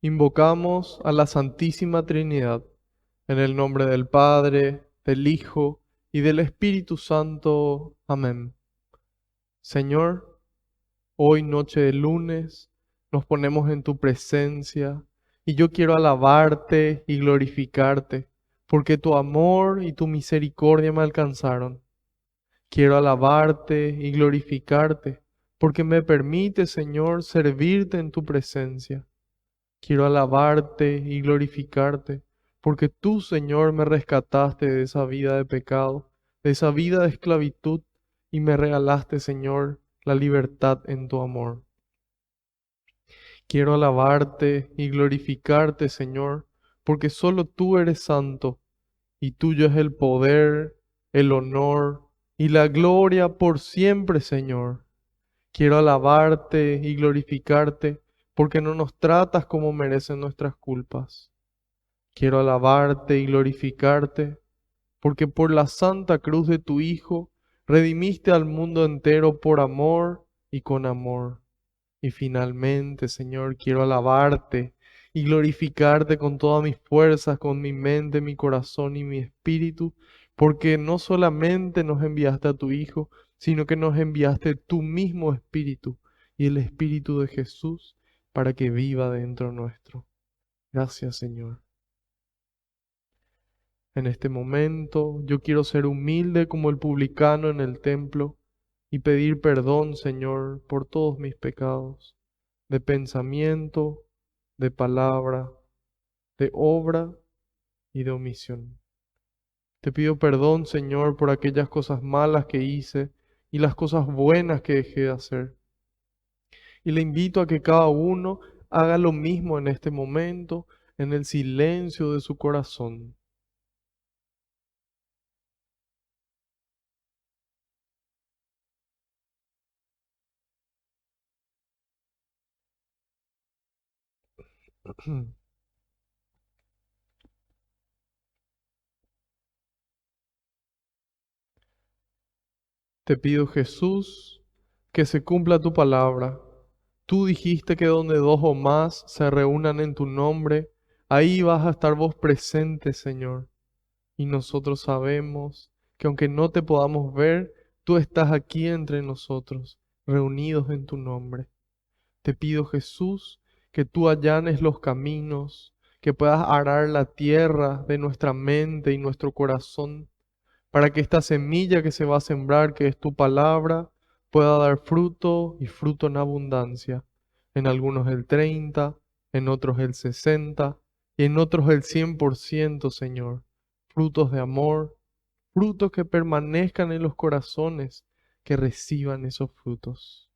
Invocamos a la Santísima Trinidad, en el nombre del Padre, del Hijo y del Espíritu Santo. Amén. Señor, hoy noche de lunes nos ponemos en tu presencia y yo quiero alabarte y glorificarte, porque tu amor y tu misericordia me alcanzaron. Quiero alabarte y glorificarte, porque me permite, Señor, servirte en tu presencia. Quiero alabarte y glorificarte, porque tú, Señor, me rescataste de esa vida de pecado, de esa vida de esclavitud, y me regalaste, Señor, la libertad en tu amor. Quiero alabarte y glorificarte, Señor, porque solo tú eres santo, y tuyo es el poder, el honor y la gloria por siempre, Señor. Quiero alabarte y glorificarte, porque no nos tratas como merecen nuestras culpas. Quiero alabarte y glorificarte, porque por la santa cruz de tu Hijo redimiste al mundo entero por amor y con amor. Y finalmente, Señor, quiero alabarte y glorificarte con todas mis fuerzas, con mi mente, mi corazón y mi espíritu, porque no solamente nos enviaste a tu Hijo, sino que nos enviaste tu mismo Espíritu y el Espíritu de Jesús para que viva dentro nuestro. Gracias, Señor. En este momento yo quiero ser humilde como el publicano en el templo y pedir perdón, Señor, por todos mis pecados, de pensamiento, de palabra, de obra y de omisión. Te pido perdón, Señor, por aquellas cosas malas que hice y las cosas buenas que dejé de hacer. Y le invito a que cada uno haga lo mismo en este momento, en el silencio de su corazón. Te pido, Jesús, que se cumpla tu palabra. Tú dijiste que donde dos o más se reúnan en tu nombre, ahí vas a estar vos presente, Señor. Y nosotros sabemos que aunque no te podamos ver, tú estás aquí entre nosotros, reunidos en tu nombre. Te pido, Jesús, que tú allanes los caminos, que puedas arar la tierra de nuestra mente y nuestro corazón, para que esta semilla que se va a sembrar, que es tu palabra, pueda dar fruto y fruto en abundancia. En algunos el 30, en otros el 60 y en otros el 100%, Señor. Frutos de amor, frutos que permanezcan en los corazones, que reciban esos frutos.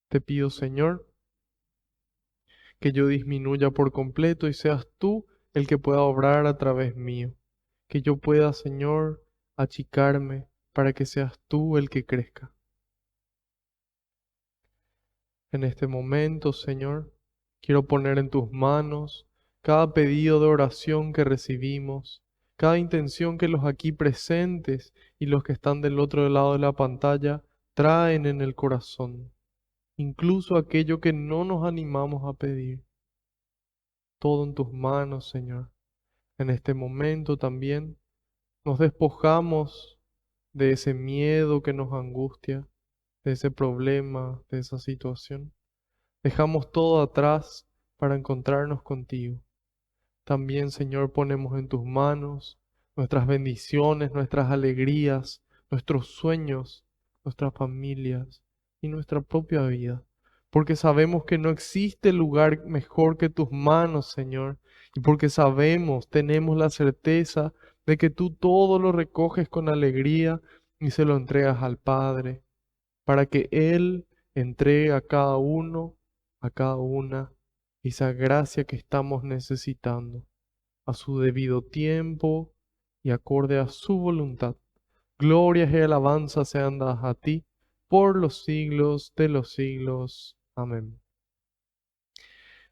Te pido, Señor, que yo disminuya por completo y seas tú el que pueda obrar a través mío. Que yo pueda, Señor, achicarme para que seas tú el que crezca. En este momento, Señor, quiero poner en tus manos cada pedido de oración que recibimos, cada intención que los aquí presentes y los que están del otro lado de la pantalla traen en el corazón, incluso aquello que no nos animamos a pedir. Todo en tus manos, Señor. En este momento también nos despojamos de ese miedo que nos angustia, de ese problema, de esa situación. Dejamos todo atrás para encontrarnos contigo. También, Señor, ponemos en tus manos nuestras bendiciones, nuestras alegrías, nuestros sueños, nuestras familias y nuestra propia vida. Porque sabemos que no existe lugar mejor que tus manos, Señor. Y porque sabemos, tenemos la certeza de que tú todo lo recoges con alegría y se lo entregas al Padre, para que Él entregue a cada uno, a cada una, esa gracia que estamos necesitando a su debido tiempo y acorde a su voluntad. Glorias y alabanzas sean dadas a ti por los siglos de los siglos. Amén.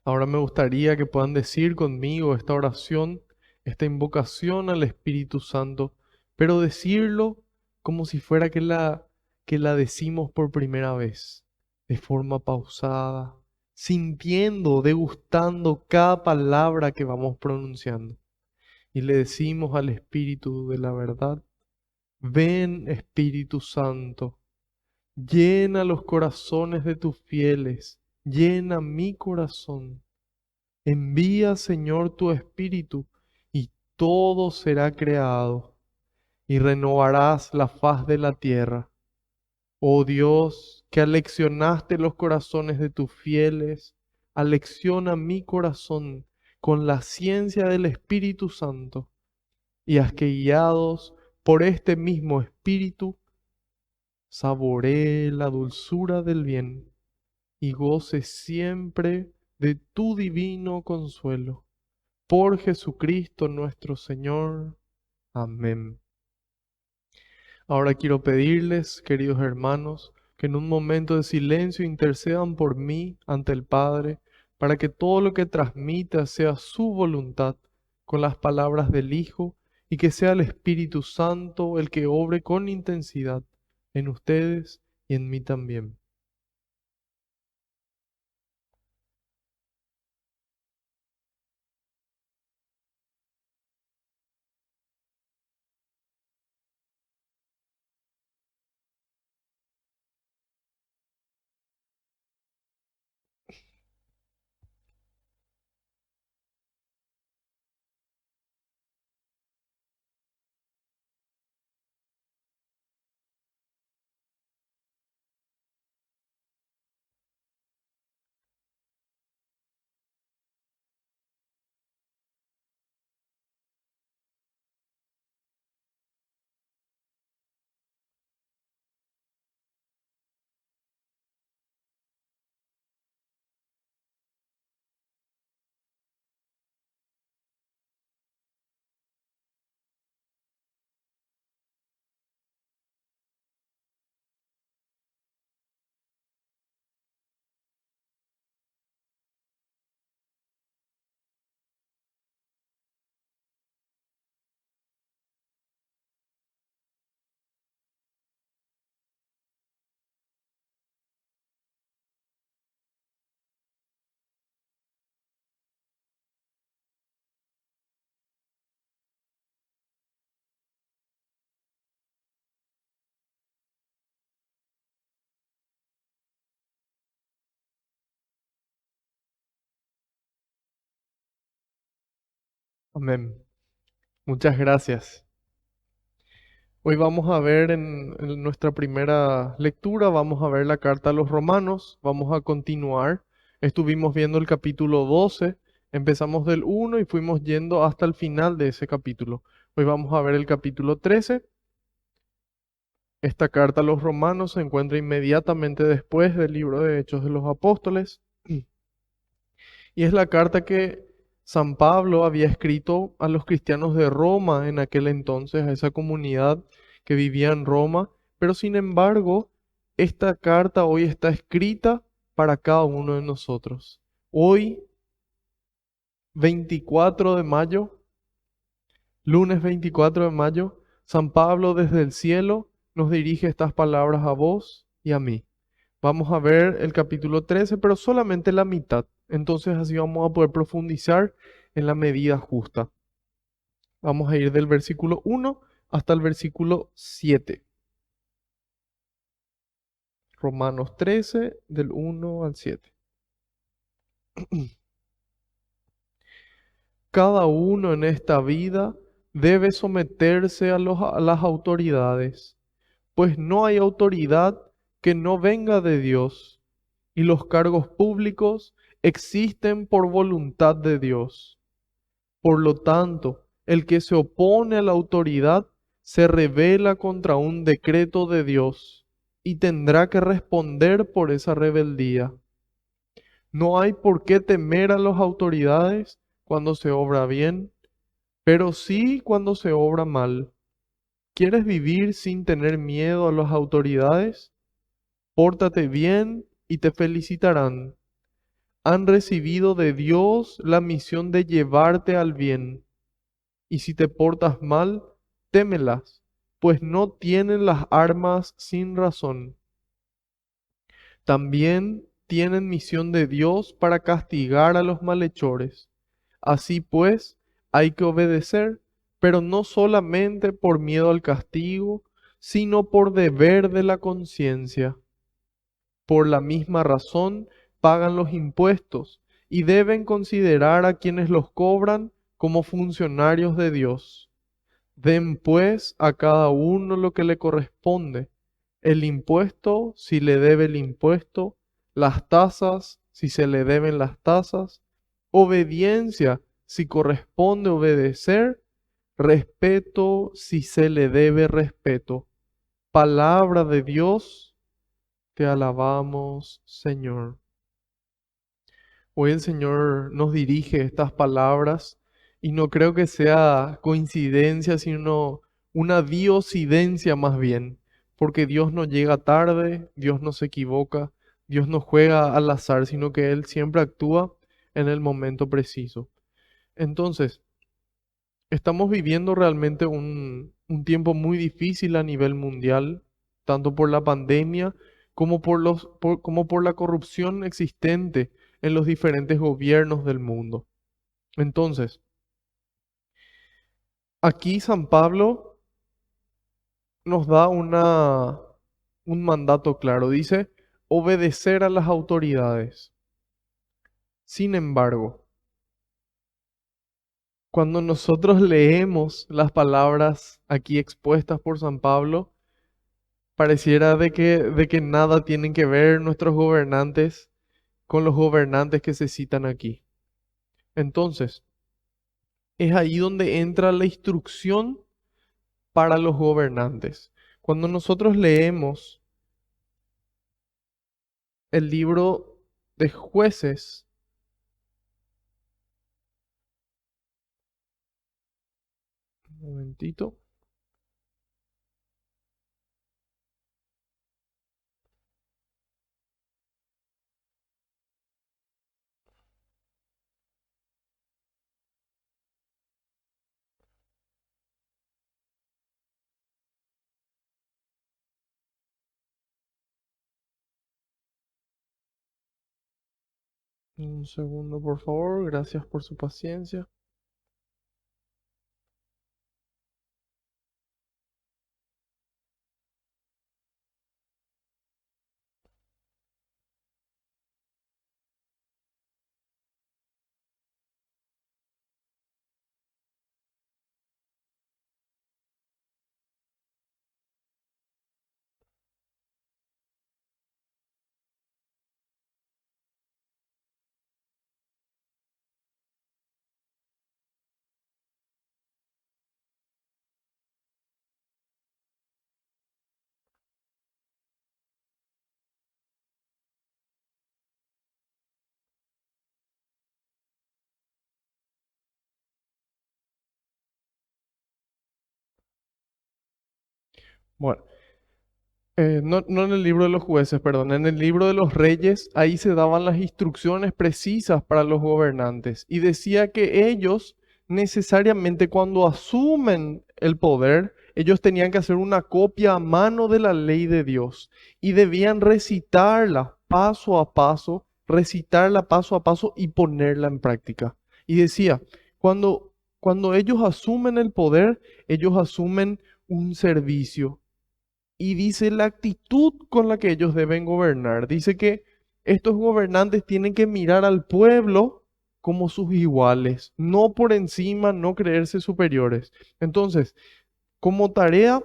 Ahora me gustaría que puedan decir conmigo esta oración, esta invocación al Espíritu Santo, pero decirlo como si fuera que la decimos por primera vez, de forma pausada, sintiendo, degustando cada palabra que vamos pronunciando. Y le decimos al Espíritu de la verdad: ven, Espíritu Santo, llena los corazones de tus fieles, llena mi corazón. Envía, Señor, tu Espíritu, y todo será creado, y renovarás la faz de la tierra. Oh Dios, que aleccionaste los corazones de tus fieles, alecciona mi corazón con la ciencia del Espíritu Santo, y haz que guiados por este mismo Espíritu, saboree la dulzura del bien y goce siempre de tu divino consuelo. Por Jesucristo nuestro Señor. Amén. Ahora quiero pedirles, queridos hermanos, que en un momento de silencio intercedan por mí ante el Padre, para que todo lo que transmita sea su voluntad con las palabras del Hijo, y que sea el Espíritu Santo el que obre con intensidad en ustedes y en mí también. Amén. Muchas gracias. Hoy vamos a ver en nuestra primera lectura, vamos a ver la carta a los Romanos, vamos a continuar. Estuvimos viendo el capítulo 12, empezamos del 1 y fuimos yendo hasta el final de ese capítulo. Hoy vamos a ver el capítulo 13. Esta carta a los Romanos se encuentra inmediatamente después del libro de Hechos de los Apóstoles y es la carta que San Pablo había escrito a los cristianos de Roma en aquel entonces, a esa comunidad que vivía en Roma, pero sin embargo, esta carta hoy está escrita para cada uno de nosotros. Hoy, 24 de mayo, lunes 24 de mayo, San Pablo desde el cielo nos dirige estas palabras a vos y a mí. Vamos a ver el capítulo 13, pero solamente la mitad. Entonces así vamos a poder profundizar en la medida justa. Vamos a ir del versículo 1 hasta el versículo 7. Romanos 13, del 1 al 7. Cada uno en esta vida debe someterse a las autoridades, pues no hay autoridad que no venga de Dios, y los cargos públicos existen por voluntad de Dios. Por lo tanto, el que se opone a la autoridad se rebela contra un decreto de Dios y tendrá que responder por esa rebeldía. No hay por qué temer a las autoridades cuando se obra bien, pero sí cuando se obra mal. ¿Quieres vivir sin tener miedo a las autoridades? Pórtate bien y te felicitarán. Han recibido de Dios la misión de llevarte al bien. Y si te portas mal, témelas, pues no tienen las armas sin razón. También tienen misión de Dios para castigar a los malhechores. Así pues, hay que obedecer, pero no solamente por miedo al castigo, sino por deber de la conciencia. Por la misma razón, pagan los impuestos y deben considerar a quienes los cobran como funcionarios de Dios. Den pues a cada uno lo que le corresponde, el impuesto si le debe el impuesto, las tasas si se le deben las tasas, obediencia si corresponde obedecer, respeto si se le debe respeto. Palabra de Dios, te alabamos, Señor. Hoy el Señor nos dirige estas palabras y no creo que sea coincidencia, sino una diosidencia más bien, porque Dios no llega tarde, Dios no se equivoca, Dios no juega al azar, sino que Él siempre actúa en el momento preciso. Entonces, estamos viviendo realmente un tiempo muy difícil a nivel mundial, tanto por la pandemia como como por la corrupción existente en los diferentes gobiernos del mundo. Entonces, aquí San Pablo nos da un mandato claro. Dice, obedecer a las autoridades. Sin embargo, cuando nosotros leemos las palabras aquí expuestas por San Pablo, pareciera de que nada tienen que ver nuestros gobernantes con los gobernantes que se citan aquí. Entonces, es ahí donde entra la instrucción para los gobernantes. Cuando nosotros leemos el libro de Jueces, un momentito, un segundo por favor, gracias por su paciencia. Bueno, no en el libro de los jueces, perdón, en el libro de los reyes, ahí se daban las instrucciones precisas para los gobernantes y decía que ellos necesariamente cuando asumen el poder, ellos tenían que hacer una copia a mano de la ley de Dios y debían recitarla paso a paso y ponerla en práctica. Y decía, cuando ellos asumen el poder, ellos asumen un servicio y dice la actitud con la que ellos deben gobernar. Dice que estos gobernantes tienen que mirar al pueblo como sus iguales, no por encima, no creerse superiores. Entonces, como tarea,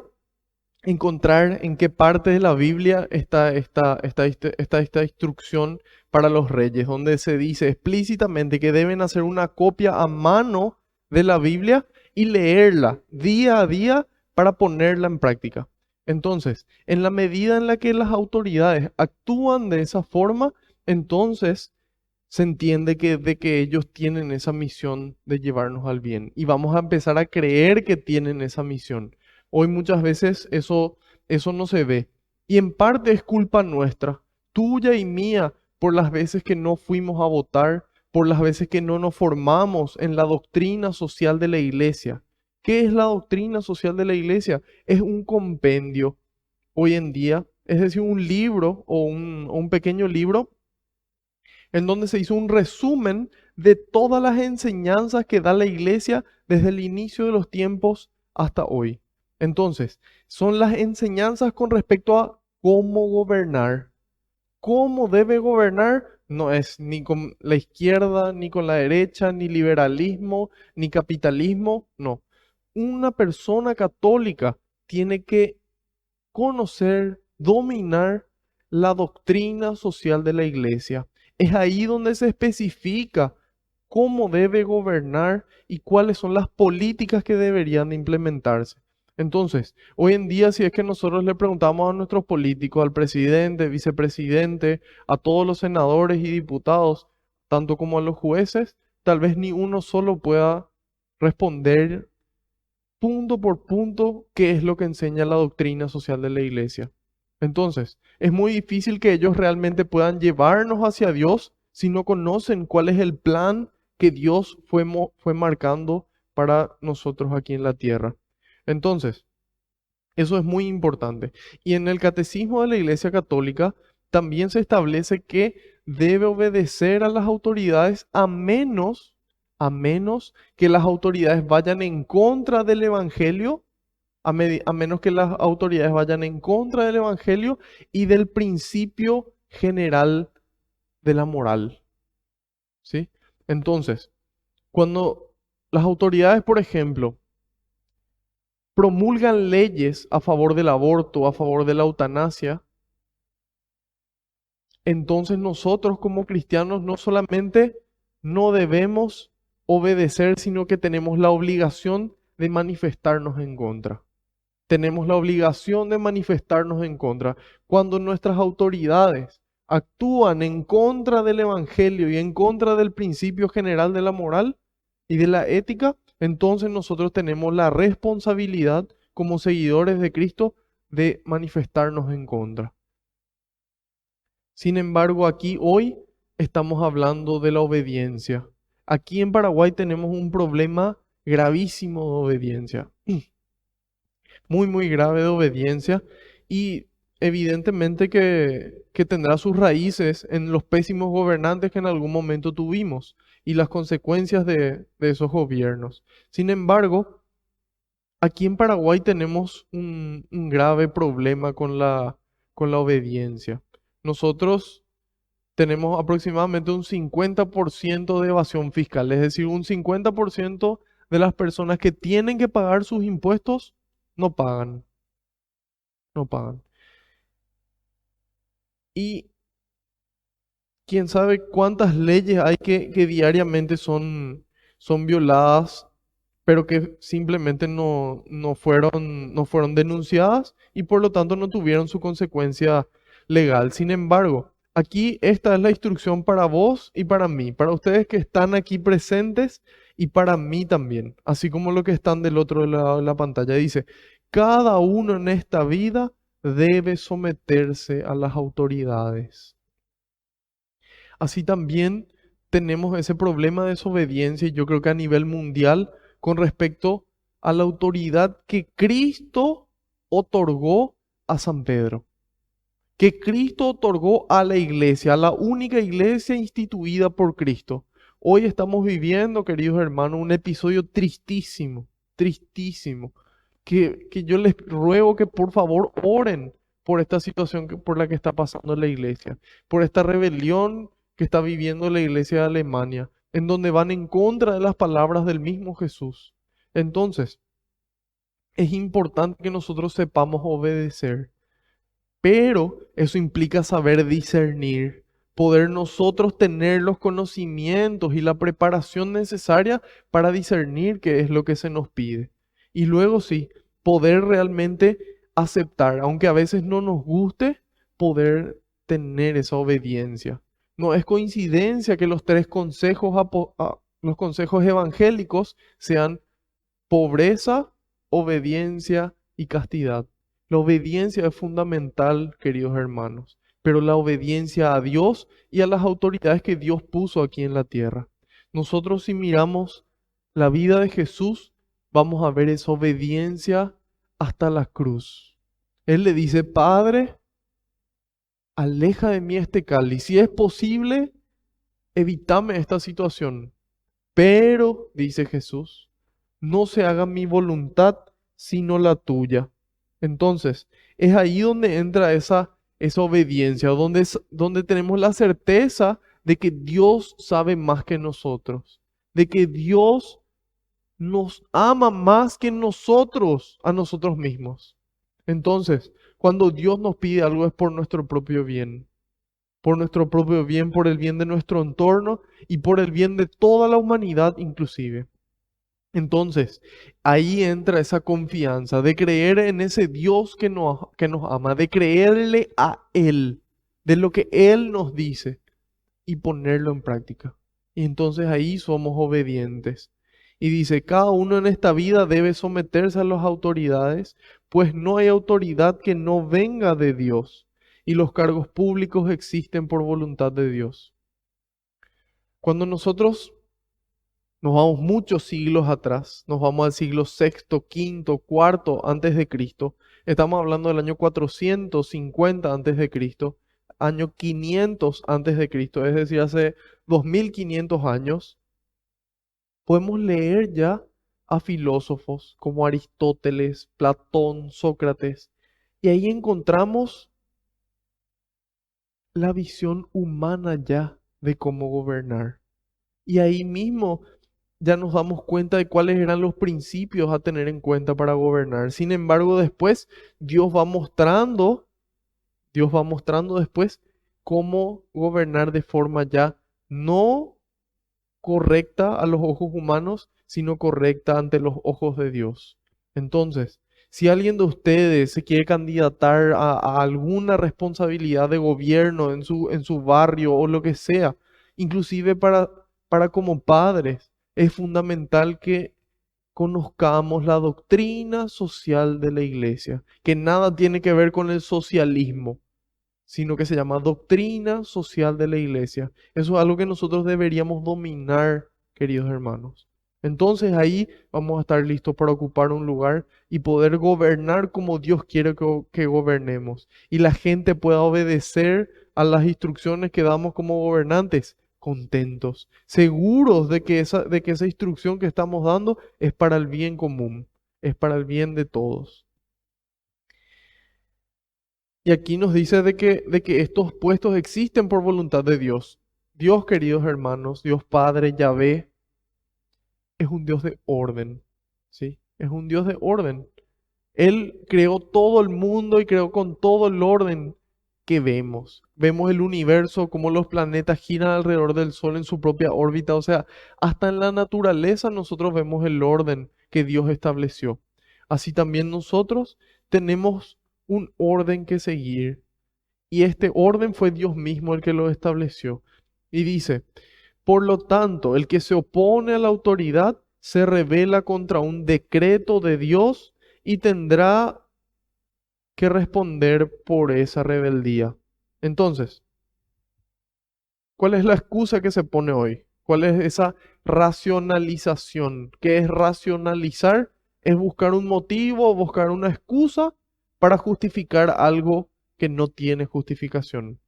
encontrar en qué parte de la Biblia está esta instrucción para los reyes, donde se dice explícitamente que deben hacer una copia a mano de la Biblia y leerla día a día para ponerla en práctica. Entonces, en la medida en la que las autoridades actúan de esa forma, entonces se entiende de que ellos tienen esa misión de llevarnos al bien y vamos a empezar a creer que tienen esa misión. Hoy muchas veces eso no se ve y en parte es culpa nuestra, tuya y mía, por las veces que no fuimos a votar, por las veces que no nos formamos en la doctrina social de la iglesia. ¿Qué es la doctrina social de la iglesia? Es un compendio hoy en día, es decir, un libro o un pequeño libro en donde se hizo un resumen de todas las enseñanzas que da la iglesia desde el inicio de los tiempos hasta hoy. Entonces, son las enseñanzas con respecto a cómo gobernar. Cómo debe gobernar no es ni con la izquierda, ni con la derecha, ni liberalismo, ni capitalismo, no. Una persona católica tiene que conocer, dominar la doctrina social de la iglesia. Es ahí donde se especifica cómo debe gobernar y cuáles son las políticas que deberían de implementarse. Entonces, hoy en día, si es que nosotros le preguntamos a nuestros políticos, al presidente, vicepresidente, a todos los senadores y diputados, tanto como a los jueces, tal vez ni uno solo pueda responder punto por punto qué es lo que enseña la doctrina social de la iglesia. Entonces, es muy difícil que ellos realmente puedan llevarnos hacia Dios si no conocen cuál es el plan que Dios fue marcando para nosotros aquí en la tierra. Entonces, eso es muy importante. Y en el catecismo de la Iglesia Católica también se establece que debe obedecer a las autoridades a menos que las autoridades vayan en contra del Evangelio, a menos que las autoridades vayan en contra del Evangelio y del principio general de la moral. ¿Sí? Entonces, cuando las autoridades, por ejemplo, promulgan leyes a favor del aborto, a favor de la eutanasia, entonces nosotros como cristianos no solamente no debemos obedecer, sino que tenemos la obligación de manifestarnos en contra. Tenemos la obligación de manifestarnos en contra. Cuando nuestras autoridades actúan en contra del Evangelio y en contra del principio general de la moral y de la ética, entonces nosotros tenemos la responsabilidad como seguidores de Cristo de manifestarnos en contra. Sin embargo, aquí hoy estamos hablando de la obediencia. Aquí en Paraguay tenemos un problema gravísimo de obediencia, muy, muy grave de obediencia y evidentemente que tendrá sus raíces en los pésimos gobernantes que en algún momento tuvimos y las consecuencias de esos gobiernos. Sin embargo, aquí en Paraguay tenemos un grave problema con la obediencia. Nosotros tenemos aproximadamente un 50% de evasión fiscal, es decir, un 50% de las personas que tienen que pagar sus impuestos no pagan, no pagan. Y quién sabe cuántas leyes hay que diariamente son violadas, pero que simplemente no fueron denunciadas y por lo tanto no tuvieron su consecuencia legal. Sin embargo, aquí esta es la instrucción para vos y para mí, para ustedes que están aquí presentes y para mí también, así como los que están del otro lado de la pantalla. Dice, cada uno en esta vida debe someterse a las autoridades. Así también tenemos ese problema de desobediencia, y yo creo que a nivel mundial, con respecto a la autoridad que Cristo otorgó a San Pedro, que Cristo otorgó a la iglesia, a la única iglesia instituida por Cristo. Hoy estamos viviendo, queridos hermanos, un episodio tristísimo, tristísimo, que yo les ruego que por favor oren por esta situación por la que está pasando la iglesia, por esta rebelión que está viviendo la iglesia de Alemania, en donde van en contra de las palabras del mismo Jesús. Entonces, es importante que nosotros sepamos obedecer, pero eso implica saber discernir, poder nosotros tener los conocimientos y la preparación necesaria para discernir qué es lo que se nos pide. Y luego sí, poder realmente aceptar, aunque a veces no nos guste, poder tener esa obediencia. No es coincidencia que los tres consejos, los consejos evangélicos sean pobreza, obediencia y castidad. La obediencia es fundamental, queridos hermanos, pero la obediencia a Dios y a las autoridades que Dios puso aquí en la tierra. Nosotros si miramos la vida de Jesús, vamos a ver esa obediencia hasta la cruz. Él le dice, Padre, aleja de mí este cáliz. Si es posible, evítame esta situación. Pero, dice Jesús, no se haga mi voluntad, sino la tuya. Entonces, es ahí donde entra esa obediencia, donde tenemos la certeza de que Dios sabe más que nosotros, de que Dios nos ama más que nosotros, a nosotros mismos. Entonces, cuando Dios nos pide algo es por nuestro propio bien, por nuestro propio bien, por el bien de nuestro entorno y por el bien de toda la humanidad inclusive. Entonces, ahí entra esa confianza de creer en ese Dios que nos ama, de creerle a Él, de lo que Él nos dice y ponerlo en práctica. Y entonces ahí somos obedientes. Y dice, cada uno en esta vida debe someterse a las autoridades, pues no hay autoridad que no venga de Dios, y los cargos públicos existen por voluntad de Dios. Cuando nosotros nos vamos muchos siglos atrás, nos vamos al siglo sexto, quinto, cuarto antes de Cristo. Estamos hablando del año 450 antes de Cristo, año 500 antes de Cristo, es decir, hace 2500 años. Podemos leer ya a filósofos como Aristóteles, Platón, Sócrates, y ahí encontramos la visión humana ya de cómo gobernar. Y ahí mismo ya nos damos cuenta de cuáles eran los principios a tener en cuenta para gobernar. Sin embargo, después Dios va mostrando después cómo gobernar de forma ya no correcta a los ojos humanos, sino correcta ante los ojos de Dios. Entonces, si alguien de ustedes se quiere candidatar a alguna responsabilidad de gobierno en su barrio o lo que sea, inclusive para como padres, es fundamental que conozcamos la doctrina social de la iglesia, que nada tiene que ver con el socialismo, sino que se llama doctrina social de la iglesia. Eso es algo que nosotros deberíamos dominar, queridos hermanos. Entonces ahí vamos a estar listos para ocupar un lugar y poder gobernar como Dios quiere que gobernemos. Y la gente pueda obedecer a las instrucciones que damos como gobernantes, contentos, seguros de que esa instrucción que estamos dando es para el bien común, es para el bien de todos. Y aquí nos dice de que estos puestos existen por voluntad de Dios. Dios, queridos hermanos, Dios Padre, Yahvé, es un Dios de orden, ¿sí? Es un Dios de orden. Él creó todo el mundo y creó con todo el orden que vemos. Vemos el universo, como los planetas giran alrededor del Sol en su propia órbita. O sea, hasta en la naturaleza nosotros vemos el orden que Dios estableció. Así también nosotros tenemos un orden que seguir. Y este orden fue Dios mismo el que lo estableció. Y dice, por lo tanto, el que se opone a la autoridad se rebela contra un decreto de Dios y tendrá que responder por esa rebeldía. Entonces, ¿cuál es la excusa que se pone hoy? ¿Cuál es esa racionalización? ¿Qué es racionalizar? Es buscar un motivo, buscar una excusa para justificar algo que no tiene justificación.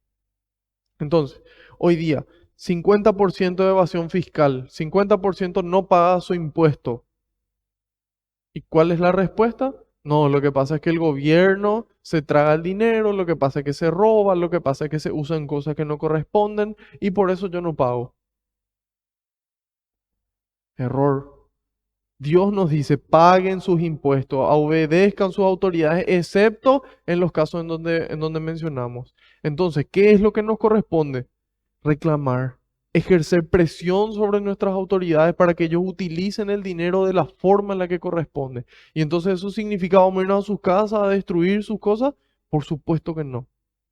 Entonces, hoy día, 50% de evasión fiscal, 50% no paga su impuesto. ¿Y cuál es la respuesta? No, lo que pasa es que el gobierno se traga el dinero, lo que pasa es que se roba, lo que pasa es que se usan cosas que no corresponden y por eso yo no pago. Error. Dios nos dice, paguen sus impuestos, obedezcan sus autoridades, excepto en los casos en donde mencionamos. Entonces, ¿qué es lo que nos corresponde? Reclamar, ejercer presión sobre nuestras autoridades para que ellos utilicen el dinero de la forma en la que corresponde. Y entonces eso significa vamos a irnos a sus casas a destruir sus cosas. Por supuesto que no.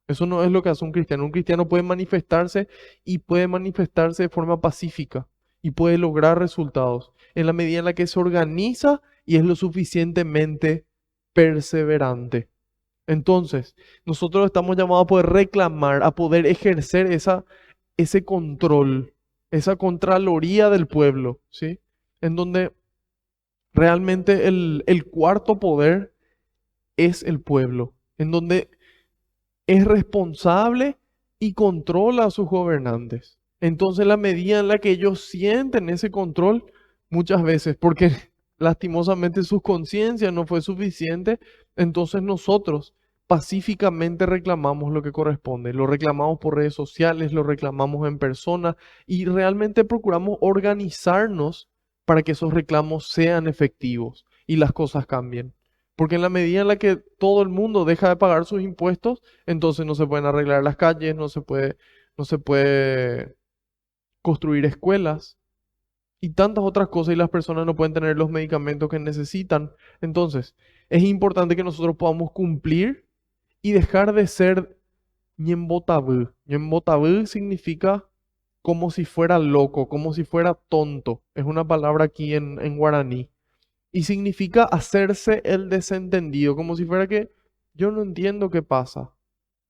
Eso no es lo que hace un cristiano. Un cristiano puede manifestarse y puede manifestarse de forma pacífica y puede lograr resultados en la medida en la que se organiza y es lo suficientemente perseverante. Entonces, nosotros estamos llamados a poder reclamar, a poder ejercer ese control, esa contraloría del pueblo, ¿sí? En donde realmente el cuarto poder es el pueblo, en donde es responsable y controla a sus gobernantes. Entonces, la medida en la que ellos sienten ese control, muchas veces, porque lastimosamente su conciencia no fue suficiente, entonces nosotros pacíficamente reclamamos lo que corresponde. Lo reclamamos por redes sociales, lo reclamamos en persona y realmente procuramos organizarnos para que esos reclamos sean efectivos y las cosas cambien. Porque en la medida en la que todo el mundo deja de pagar sus impuestos, entonces no se pueden arreglar las calles, no se puede construir escuelas y tantas otras cosas y las personas no pueden tener los medicamentos que necesitan. Entonces, es importante que nosotros podamos cumplir y dejar de ser ñembotabú. Ñembotabú significa como si fuera loco, como si fuera tonto. Es una palabra aquí en guaraní. Y significa hacerse el desentendido, como si fuera que yo no entiendo qué pasa.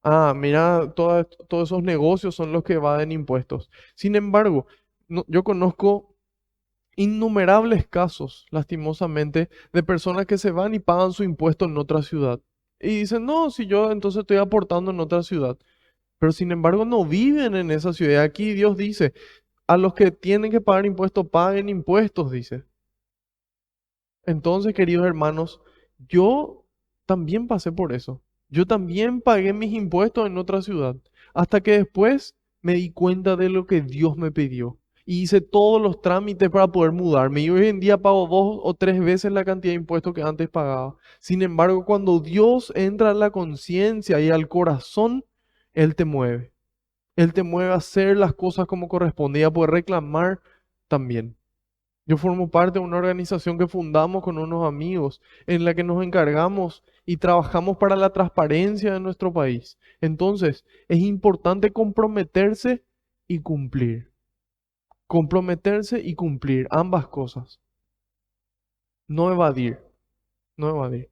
Ah, mira, todos esos negocios son los que evaden impuestos. Sin embargo, yo conozco innumerables casos, lastimosamente, de personas que se van y pagan su impuesto en otra ciudad. Y dicen, no, si yo entonces estoy aportando en otra ciudad. Pero sin embargo no viven en esa ciudad. Aquí Dios dice, a los que tienen que pagar impuestos, paguen impuestos, dice. Entonces, queridos hermanos, yo también pasé por eso. Yo también pagué mis impuestos en otra ciudad, hasta que después me di cuenta de lo que Dios me pidió. Y hice todos los trámites para poder mudarme. Y hoy en día pago 2 o 3 veces la cantidad de impuestos que antes pagaba. Sin embargo, cuando Dios entra a la conciencia y al corazón, Él te mueve. Él te mueve a hacer las cosas como corresponde y a poder reclamar también. Yo formo parte de una organización que fundamos con unos amigos en la que nos encargamos y trabajamos para la transparencia de nuestro país. Entonces, es importante comprometerse y cumplir. Comprometerse y cumplir ambas cosas. No evadir, no evadir.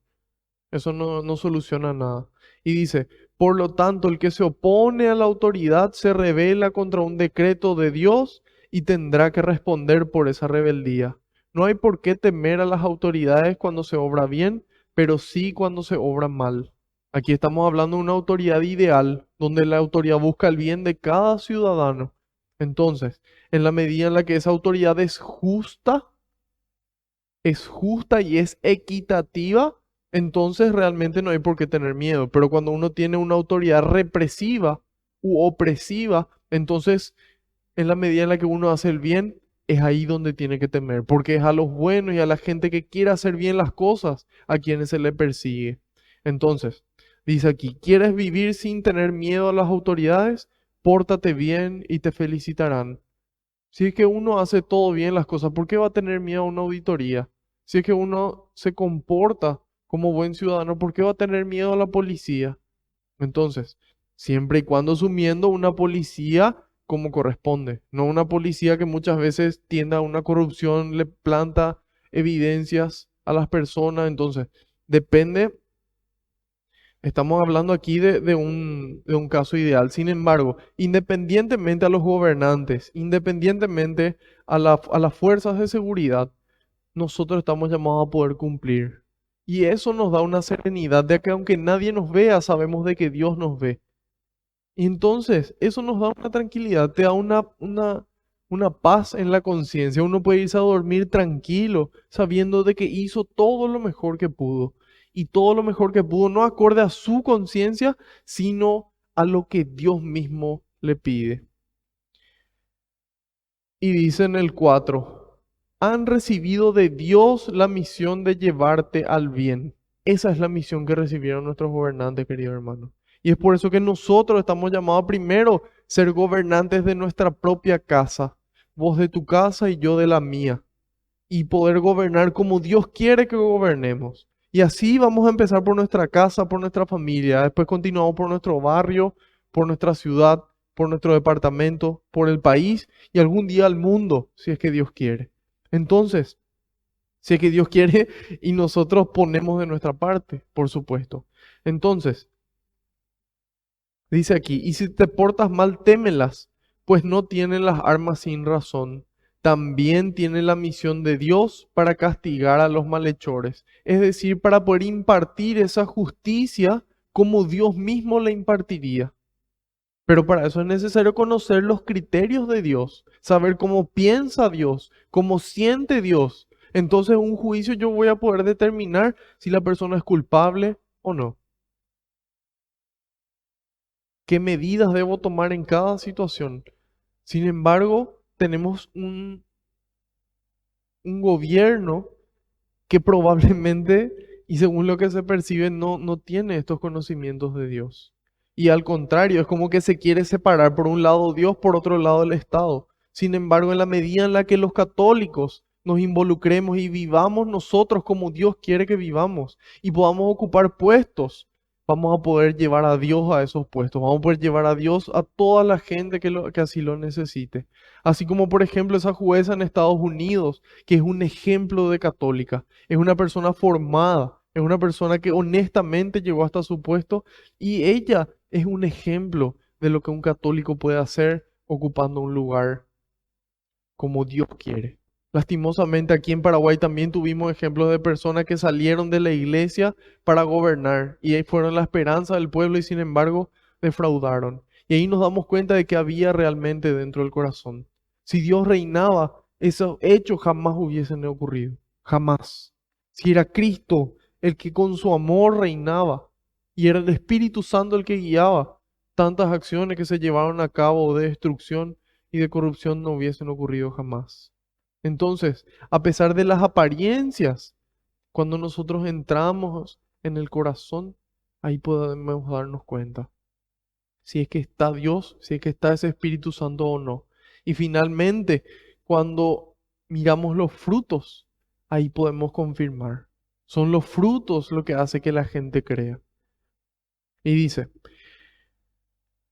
Eso no soluciona nada. Y dice, por lo tanto, el que se opone a la autoridad se rebela contra un decreto de Dios y tendrá que responder por esa rebeldía. No hay por qué temer a las autoridades cuando se obra bien, pero sí cuando se obra mal. Aquí estamos hablando de una autoridad ideal, donde la autoridad busca el bien de cada ciudadano. Entonces, en la medida en la que esa autoridad es justa y es equitativa, entonces realmente no hay por qué tener miedo. Pero cuando uno tiene una autoridad represiva u opresiva, entonces en la medida en la que uno hace el bien, es ahí donde tiene que temer, porque es a los buenos y a la gente que quiere hacer bien las cosas a quienes se le persigue. Entonces, dice aquí, ¿quieres vivir sin tener miedo a las autoridades? Pórtate bien y te felicitarán. Si es que uno hace todo bien las cosas, ¿por qué va a tener miedo a una auditoría? Si es que uno se comporta como buen ciudadano, ¿por qué va a tener miedo a la policía? Entonces, siempre y cuando asumiendo una policía como corresponde, no una policía que muchas veces tienda a una corrupción, le planta evidencias a las personas. Entonces, depende. Estamos hablando aquí de un caso ideal. Sin embargo, independientemente a los gobernantes, independientemente a las fuerzas de seguridad, nosotros estamos llamados a poder cumplir. Y eso nos da una serenidad de que aunque nadie nos vea, sabemos de que Dios nos ve. Y entonces, eso nos da una tranquilidad, te da una paz en la conciencia. Uno puede irse a dormir tranquilo, sabiendo de que hizo todo lo mejor que pudo. Y todo lo mejor que pudo, no acorde a su conciencia, sino a lo que Dios mismo le pide. Y dice en el 4, han recibido de Dios la misión de llevarte al bien. Esa es la misión que recibieron nuestros gobernantes, querido hermano. Y es por eso que nosotros estamos llamados primero a ser gobernantes de nuestra propia casa. Vos de tu casa y yo de la mía. Y poder gobernar como Dios quiere que gobernemos. Y así vamos a empezar por nuestra casa, por nuestra familia. Después continuamos por nuestro barrio, por nuestra ciudad, por nuestro departamento, por el país y algún día al mundo, si es que Dios quiere. Entonces, si es que Dios quiere y nosotros ponemos de nuestra parte, por supuesto. Entonces, dice aquí, y si te portas mal, témelas, pues no tienen las armas sin razón. También tiene la misión de Dios para castigar a los malhechores, es decir, para poder impartir esa justicia como Dios mismo la impartiría. Pero para eso es necesario conocer los criterios de Dios, saber cómo piensa Dios, cómo siente Dios. Entonces, un juicio yo voy a poder determinar si la persona es culpable o no. ¿Qué medidas debo tomar en cada situación? Sin embargo, tenemos un gobierno que probablemente, y según lo que se percibe, no tiene estos conocimientos de Dios. Y al contrario, es como que se quiere separar por un lado Dios, por otro lado el Estado. Sin embargo, en la medida en la que los católicos nos involucremos y vivamos nosotros como Dios quiere que vivamos y podamos ocupar puestos, vamos a poder llevar a Dios a esos puestos, vamos a poder llevar a Dios a toda la gente que así lo necesite. Así como, por ejemplo, esa jueza en Estados Unidos, que es un ejemplo de católica, es una persona formada, es una persona que honestamente llegó hasta su puesto y ella es un ejemplo de lo que un católico puede hacer ocupando un lugar como Dios quiere. Lastimosamente aquí en Paraguay también tuvimos ejemplos de personas que salieron de la iglesia para gobernar y ahí fueron la esperanza del pueblo y sin embargo defraudaron. Y ahí nos damos cuenta de que había realmente dentro del corazón. Si Dios reinaba, esos hechos jamás hubiesen ocurrido. Jamás. Si era Cristo el que con su amor reinaba y era el Espíritu Santo el que guiaba, tantas acciones que se llevaron a cabo de destrucción y de corrupción no hubiesen ocurrido jamás. Entonces, a pesar de las apariencias, cuando nosotros entramos en el corazón, ahí podemos darnos cuenta si es que está Dios, si es que está ese Espíritu Santo o no. Y finalmente, cuando miramos los frutos, ahí podemos confirmar. Son los frutos lo que hace que la gente crea. Y dice,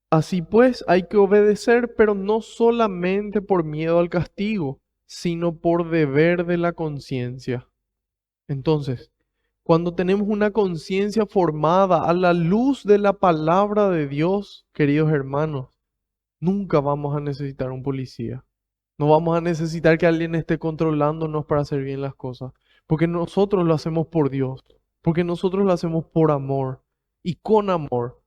así pues, hay que obedecer, pero no solamente por miedo al castigo, sino por deber de la conciencia. Entonces, cuando tenemos una conciencia formada a la luz de la palabra de Dios, queridos hermanos, nunca vamos a necesitar un policía. No vamos a necesitar que alguien esté controlándonos para hacer bien las cosas, porque nosotros lo hacemos por Dios, porque nosotros lo hacemos por amor y con amor.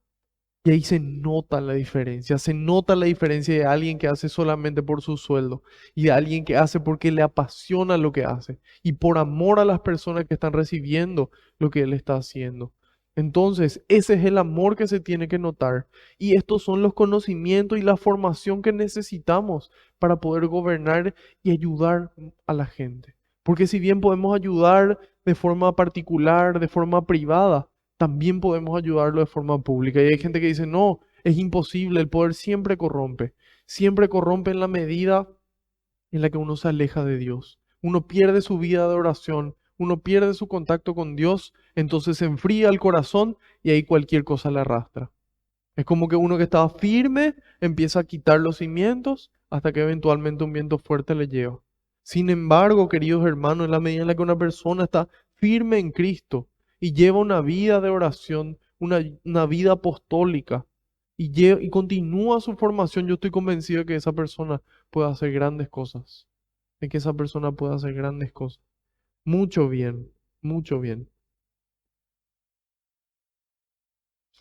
Y ahí se nota la diferencia de alguien que hace solamente por su sueldo y de alguien que hace porque le apasiona lo que hace y por amor a las personas que están recibiendo lo que él está haciendo. Entonces, ese es el amor que se tiene que notar y estos son los conocimientos y la formación que necesitamos para poder gobernar y ayudar a la gente. Porque si bien podemos ayudar de forma particular, de forma privada, también podemos ayudarlo de forma pública. Y hay gente que dice, no, es imposible, el poder siempre corrompe en la medida en la que uno se aleja de Dios. Uno pierde su vida de oración, uno pierde su contacto con Dios, entonces se enfría el corazón y ahí cualquier cosa le arrastra. Es como que uno que estaba firme empieza a quitar los cimientos hasta que eventualmente un viento fuerte le lleva. Sin embargo, queridos hermanos, en la medida en la que una persona está firme en Cristo y lleva una vida de oración, una vida apostólica y continúa su formación, yo estoy convencido de que esa persona puede hacer grandes cosas, de que esa persona puede hacer grandes cosas. Mucho bien, mucho bien.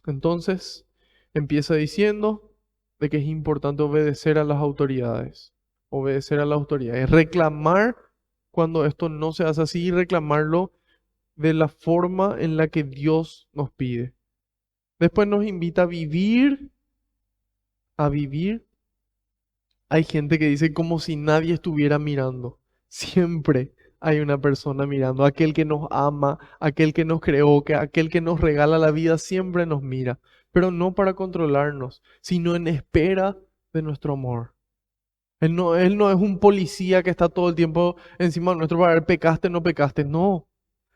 Entonces, empieza diciendo de que es importante obedecer a las autoridades, obedecer a las autoridades, reclamar cuando esto no se hace así y reclamarlo de la forma en la que Dios nos pide. Después nos invita a vivir. Hay gente que dice como si nadie estuviera mirando. Siempre hay una persona mirando. Aquel que nos ama, aquel que nos creó, aquel que nos regala la vida, siempre nos mira. Pero no para controlarnos, sino en espera de nuestro amor. Él no es un policía que está todo el tiempo encima nuestro para ver pecaste, no pecaste. No.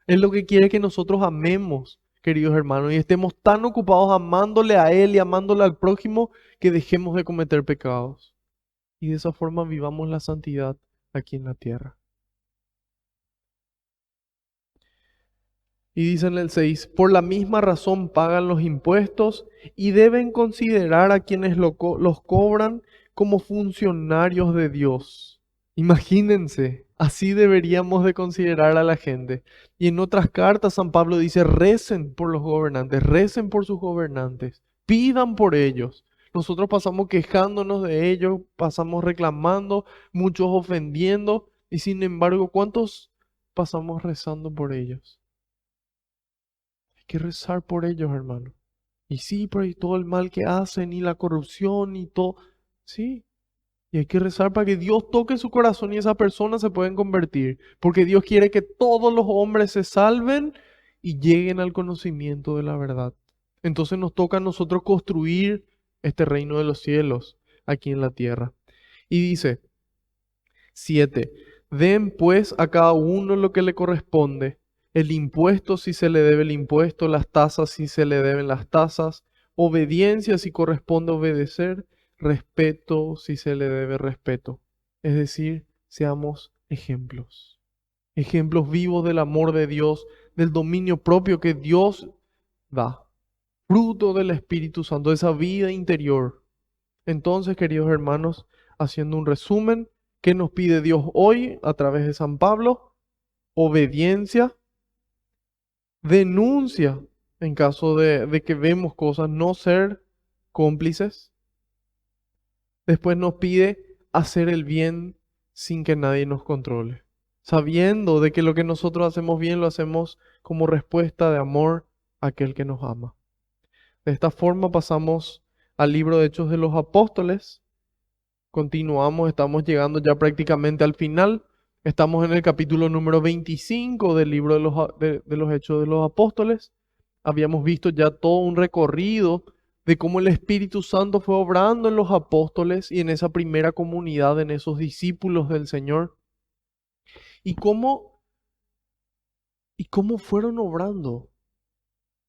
Él lo que quiere es que nosotros amemos, queridos hermanos, y estemos tan ocupados amándole a Él y amándole al prójimo que dejemos de cometer pecados y de esa forma vivamos la santidad aquí en la tierra. Y dice en el 6, por la misma razón pagan los impuestos y deben considerar a quienes los cobran como funcionarios de Dios. Imagínense, así deberíamos de considerar a la gente. Y en otras cartas San Pablo dice, recen por los gobernantes, recen por sus gobernantes, pidan por ellos. Nosotros pasamos quejándonos de ellos, pasamos reclamando, muchos ofendiendo, y sin embargo, ¿cuántos pasamos rezando por ellos? Hay que rezar por ellos, hermano. Y sí, pero y todo el mal que hacen, y la corrupción, y todo. Sí, y hay que rezar para que Dios toque su corazón y esas personas se pueden convertir. Porque Dios quiere que todos los hombres se salven y lleguen al conocimiento de la verdad. Entonces nos toca a nosotros construir este reino de los cielos aquí en la tierra. Y dice, 7. Den pues a cada uno lo que le corresponde, el impuesto si se le debe el impuesto, las tasas si se le deben las tasas, obediencia si corresponde obedecer, respeto si se le debe respeto. Es decir, seamos ejemplos, ejemplos vivos del amor de Dios, del dominio propio que Dios da, fruto del Espíritu Santo, de esa vida interior. Entonces, queridos hermanos, haciendo un resumen, ¿qué nos pide Dios hoy a través de San Pablo? Obediencia, denuncia en caso de que vemos cosas, no ser cómplices. Después nos pide hacer el bien sin que nadie nos controle, sabiendo de que lo que nosotros hacemos bien lo hacemos como respuesta de amor a aquel que nos ama. De esta forma pasamos al libro de Hechos de los Apóstoles. Continuamos, estamos llegando ya prácticamente al final. Estamos en el capítulo número 25 del libro de los Hechos de los Apóstoles. Habíamos visto ya todo un recorrido de cómo el Espíritu Santo fue obrando en los apóstoles y en esa primera comunidad, en esos discípulos del Señor. Y cómo fueron obrando.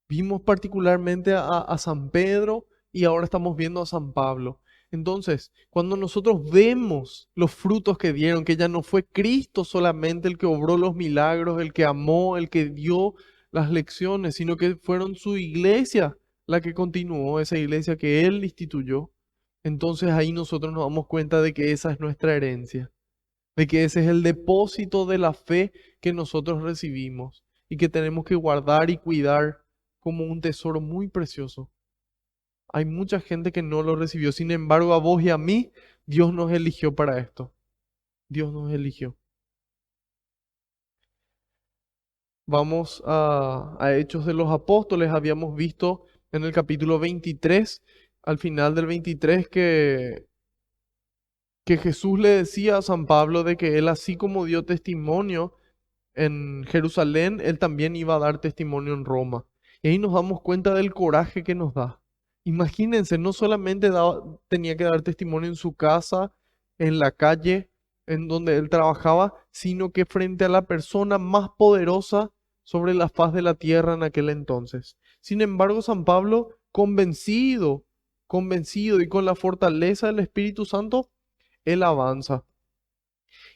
Vimos particularmente a San Pedro y ahora estamos viendo a San Pablo. Entonces, cuando nosotros vemos los frutos que dieron, que ya no fue Cristo solamente el que obró los milagros, el que amó, el que dio las lecciones, sino que fueron su iglesia la que continuó, esa iglesia que Él instituyó. Entonces ahí nosotros nos damos cuenta de que esa es nuestra herencia, de que ese es el depósito de la fe que nosotros recibimos y que tenemos que guardar y cuidar como un tesoro muy precioso. Hay mucha gente que no lo recibió. Sin embargo, a vos y a mí, Dios nos eligió para esto. Dios nos eligió. Vamos a Hechos de los Apóstoles. Habíamos visto en el capítulo 23, al final del 23, que Jesús le decía a San Pablo de que él, así como dio testimonio en Jerusalén, él también iba a dar testimonio en Roma. Y ahí nos damos cuenta del coraje que nos da. Imagínense, no solamente tenía que dar testimonio en su casa, en la calle, en donde él trabajaba, sino que frente a la persona más poderosa sobre la faz de la tierra en aquel entonces. Sin embargo, San Pablo, convencido y con la fortaleza del Espíritu Santo, él avanza.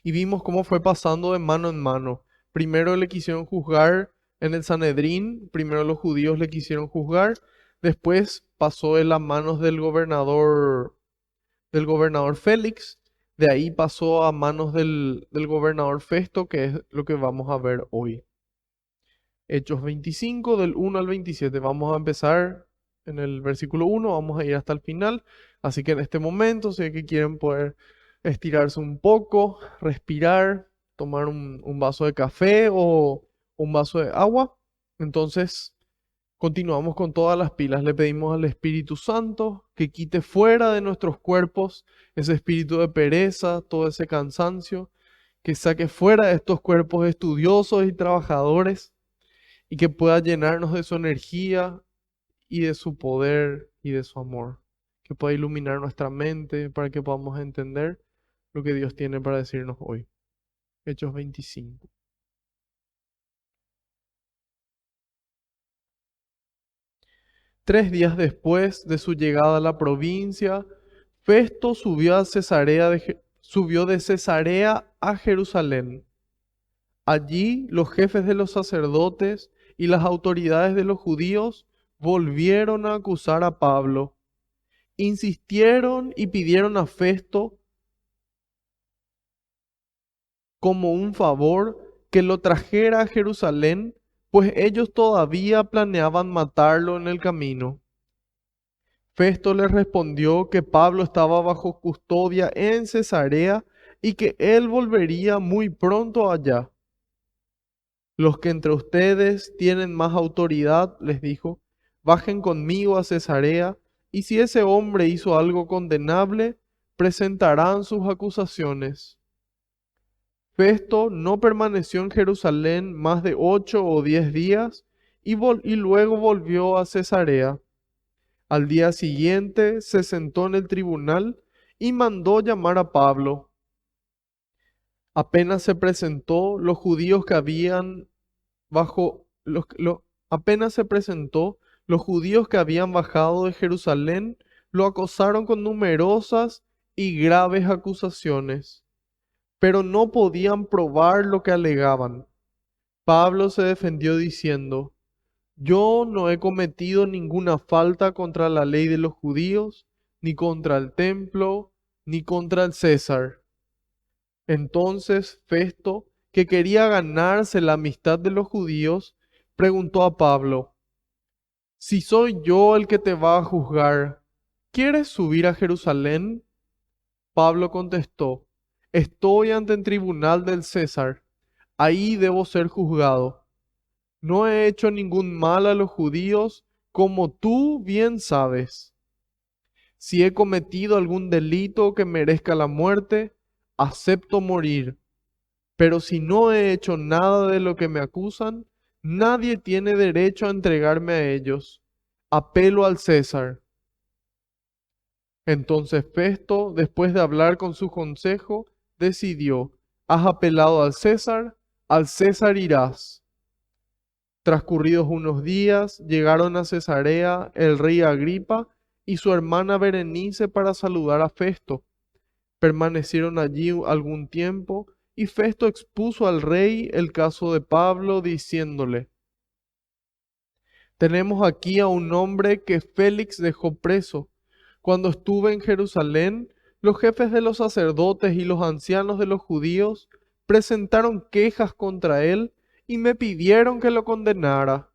Y vimos cómo fue pasando de mano en mano. Primero le quisieron juzgar en el Sanedrín, primero los judíos le quisieron juzgar, después pasó en las manos del gobernador Félix, de ahí pasó a manos del gobernador Festo, que es lo que vamos a ver hoy. Hechos 25, del 1 al 27. Vamos a empezar en el versículo 1, vamos a ir hasta el final. Así que en este momento, si es que quieren poder estirarse un poco, respirar, tomar un vaso de café o un vaso de agua, entonces continuamos con todas las pilas. Le pedimos al Espíritu Santo que quite fuera de nuestros cuerpos ese espíritu de pereza, todo ese cansancio, que saque fuera de estos cuerpos estudiosos y trabajadores y que pueda llenarnos de su energía y de su poder y de su amor, que pueda iluminar nuestra mente para que podamos entender lo que Dios tiene para decirnos hoy. Hechos 25. Tres días después de su llegada a la provincia, Festo subió de Cesarea a Jerusalén. Allí los jefes de los sacerdotes y las autoridades de los judíos volvieron a acusar a Pablo. Insistieron y pidieron a Festo como un favor que lo trajera a Jerusalén, pues ellos todavía planeaban matarlo en el camino. Festo le respondió que Pablo estaba bajo custodia en Cesarea y que él volvería muy pronto allá. Los que entre ustedes tienen más autoridad, les dijo, bajen conmigo a Cesarea, y si ese hombre hizo algo condenable, presentarán sus acusaciones. Festo no permaneció en Jerusalén más de 8 o 10 días y luego volvió a Cesarea. Al día siguiente se sentó en el tribunal y mandó llamar a Pablo. Apenas se presentó, los judíos que habían bajo apenas se presentó, los judíos que habían bajado de Jerusalén lo acosaron con numerosas y graves acusaciones, pero no podían probar lo que alegaban. Pablo se defendió diciendo, yo no he cometido ninguna falta contra la ley de los judíos, ni contra el templo, ni contra el César. Entonces Festo, que quería ganarse la amistad de los judíos, preguntó a Pablo, si soy yo el que te va a juzgar, ¿quieres subir a Jerusalén? Pablo contestó, estoy ante el tribunal del César, ahí debo ser juzgado. No he hecho ningún mal a los judíos, como tú bien sabes. Si he cometido algún delito que merezca la muerte, acepto morir. Pero si no he hecho nada de lo que me acusan, nadie tiene derecho a entregarme a ellos. Apelo al César. Entonces Festo, después de hablar con su consejo, decidió, has apelado al César irás. Transcurridos unos días, llegaron a Cesarea el rey Agripa y su hermana Berenice para saludar a Festo. Permanecieron allí algún tiempo y Festo expuso al rey el caso de Pablo, diciéndole, tenemos aquí a un hombre que Félix dejó preso. Cuando estuve en Jerusalén, los jefes de los sacerdotes y los ancianos de los judíos presentaron quejas contra él y me pidieron que lo condenara.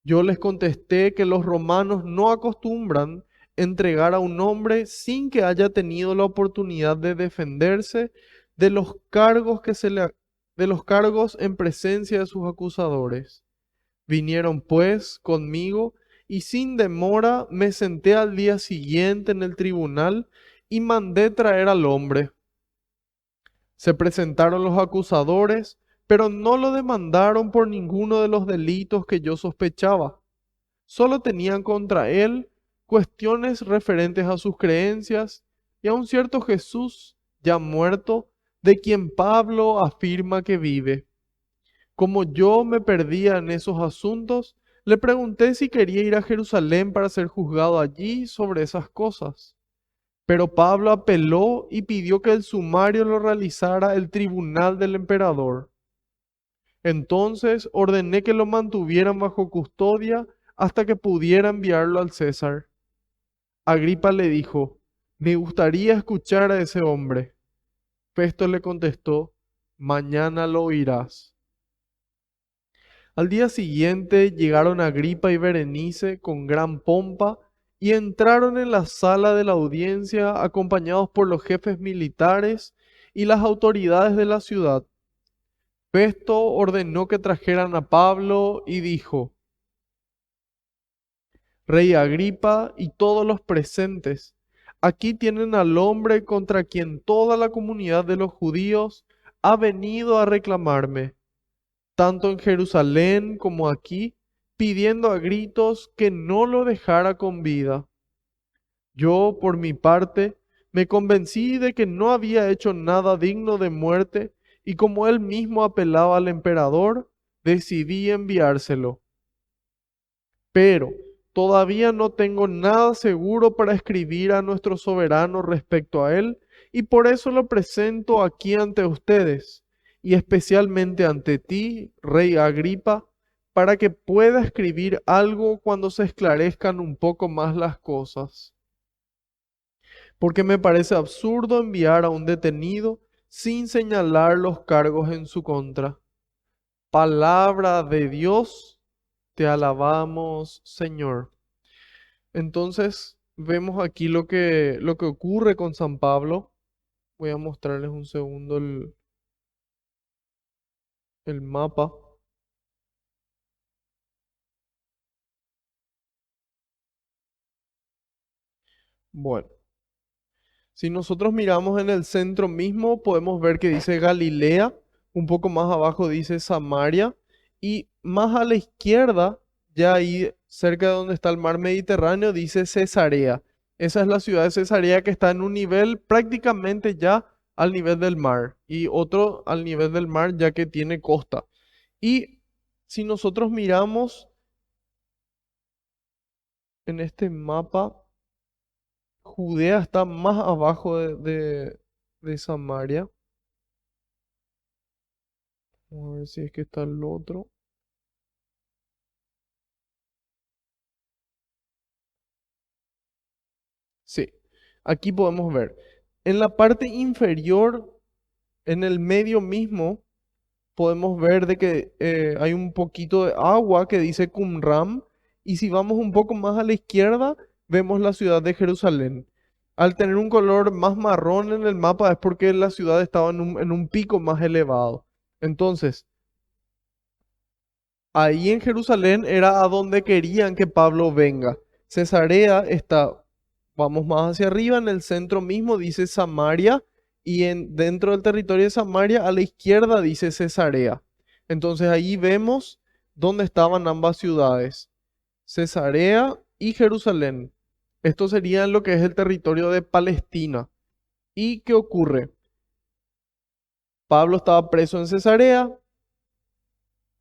Yo les contesté que los romanos no acostumbran entregar a un hombre sin que haya tenido la oportunidad de defenderse de los cargos de los cargos en presencia de sus acusadores. Vinieron pues conmigo y sin demora me senté al día siguiente en el tribunal y mandé traer al hombre. Se presentaron los acusadores, pero no lo demandaron por ninguno de los delitos que yo sospechaba. Solo tenían contra él cuestiones referentes a sus creencias y a un cierto Jesús ya muerto, de quien Pablo afirma que vive. Como yo me perdía en esos asuntos, le pregunté si quería ir a Jerusalén para ser juzgado allí sobre esas cosas. Pero Pablo apeló y pidió que el sumario lo realizara el tribunal del emperador. Entonces ordené que lo mantuvieran bajo custodia hasta que pudiera enviarlo al César. Agripa le dijo, me gustaría escuchar a ese hombre. Festo le contestó, mañana lo oirás. Al día siguiente llegaron Agripa y Berenice con gran pompa y entraron en la sala de la audiencia acompañados por los jefes militares y las autoridades de la ciudad. Festo ordenó que trajeran a Pablo y dijo, Rey Agripa y todos los presentes, aquí tienen al hombre contra quien toda la comunidad de los judíos ha venido a reclamarme, tanto en Jerusalén como aquí, pidiendo a gritos que no lo dejara con vida. Yo, por mi parte, me convencí de que no había hecho nada digno de muerte y como él mismo apelaba al emperador, decidí enviárselo. Pero todavía no tengo nada seguro para escribir a nuestro soberano respecto a él y por eso lo presento aquí ante ustedes y especialmente ante ti, rey Agripa, para que pueda escribir algo cuando se esclarezcan un poco más las cosas. Porque me parece absurdo enviar a un detenido sin señalar los cargos en su contra. Palabra de Dios, te alabamos, Señor. Entonces, vemos aquí lo que ocurre con San Pablo. Voy a mostrarles un segundo el mapa. Bueno, si nosotros miramos en el centro mismo, podemos ver que dice Galilea, un poco más abajo dice Samaria, y más a la izquierda, ya ahí cerca de donde está el mar Mediterráneo, dice Cesarea. Esa es la ciudad de Cesarea que está en un nivel prácticamente ya al nivel del mar, y otro al nivel del mar ya que tiene costa. Y si nosotros miramos en este mapa, Judea está más abajo de Samaria. Vamos a ver si es que está el otro. Sí, aquí podemos ver. En la parte inferior, en el medio mismo, podemos ver de que hay un poquito de agua que dice Qumran. Y si vamos un poco más a la izquierda, vemos la ciudad de Jerusalén. Al tener un color más marrón en el mapa es porque la ciudad estaba en un pico más elevado. Entonces, ahí en Jerusalén era a donde querían que Pablo venga. Cesarea está, vamos más hacia arriba, en el centro mismo dice Samaria y dentro del territorio de Samaria a la izquierda dice Cesarea. Entonces ahí vemos dónde estaban ambas ciudades, Cesarea y Jerusalén. Esto sería lo que es el territorio de Palestina. ¿Y qué ocurre? Pablo estaba preso en Cesarea,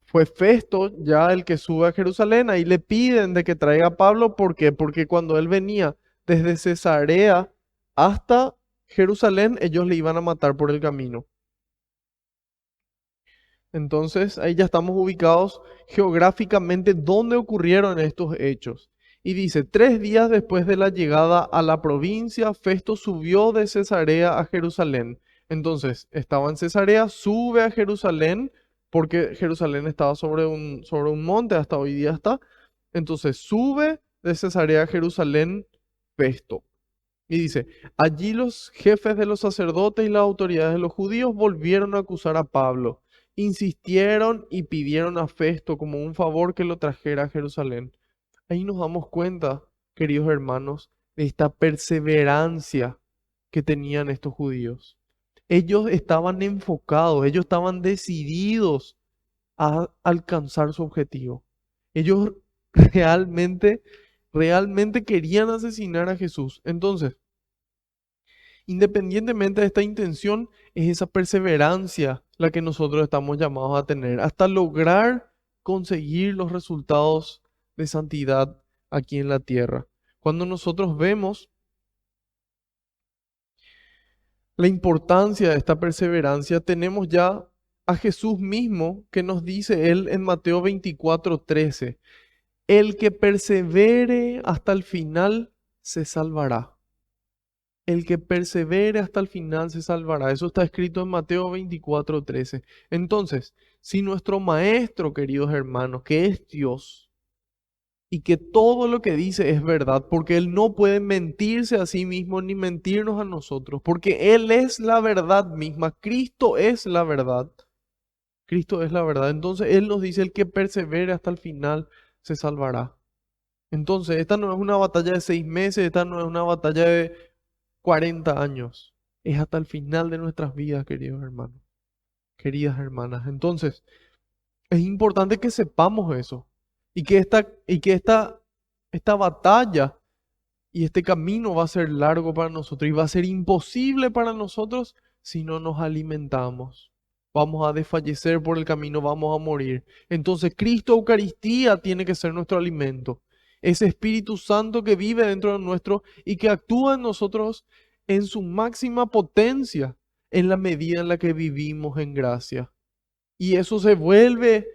fue Festo ya el que sube a Jerusalén, ahí le piden de que traiga a Pablo, ¿por qué? Porque cuando él venía desde Cesarea hasta Jerusalén, ellos le iban a matar por el camino. Entonces ahí ya estamos ubicados geográficamente donde ocurrieron estos hechos. Y dice, 3 días después de la llegada a la provincia, Festo subió de Cesarea a Jerusalén. Entonces estaba en Cesarea, sube a Jerusalén, porque Jerusalén estaba sobre un monte, hasta hoy día está. Entonces sube de Cesarea a Jerusalén Festo. Y dice, allí los jefes de los sacerdotes y las autoridades de los judíos volvieron a acusar a Pablo. Insistieron y pidieron a Festo como un favor que lo trajera a Jerusalén. Ahí nos damos cuenta, queridos hermanos, de esta perseverancia que tenían estos judíos. Ellos estaban enfocados, ellos estaban decididos a alcanzar su objetivo. Ellos realmente, realmente querían asesinar a Jesús. Entonces, independientemente de esta intención, es esa perseverancia la que nosotros estamos llamados a tener hasta lograr conseguir los resultados de santidad aquí en la tierra. Cuando nosotros vemos la importancia de esta perseverancia, tenemos ya a Jesús mismo que nos dice él en Mateo 24:13, el que persevere hasta el final se salvará. El que persevere hasta el final se salvará. Eso está escrito en Mateo 24:13. Entonces, si nuestro Maestro, queridos hermanos, que es Dios, y que todo lo que dice es verdad, porque Él no puede mentirse a sí mismo ni mentirnos a nosotros, porque Él es la verdad misma. Cristo es la verdad. Cristo es la verdad. Entonces, Él nos dice, el que persevere hasta el final se salvará. Entonces, esta no es una batalla de 6 meses, esta no es una batalla de 40 años. Es hasta el final de nuestras vidas, queridos hermanos, queridas hermanas. Entonces, es importante que sepamos eso y que esta batalla y este camino va a ser largo para nosotros y va a ser imposible para nosotros si no nos alimentamos. Vamos a desfallecer por el camino, vamos a morir. Entonces, Cristo Eucaristía tiene que ser nuestro alimento. Ese Espíritu Santo que vive dentro de nuestro y que actúa en nosotros en su máxima potencia en la medida en la que vivimos en gracia. Y eso se vuelve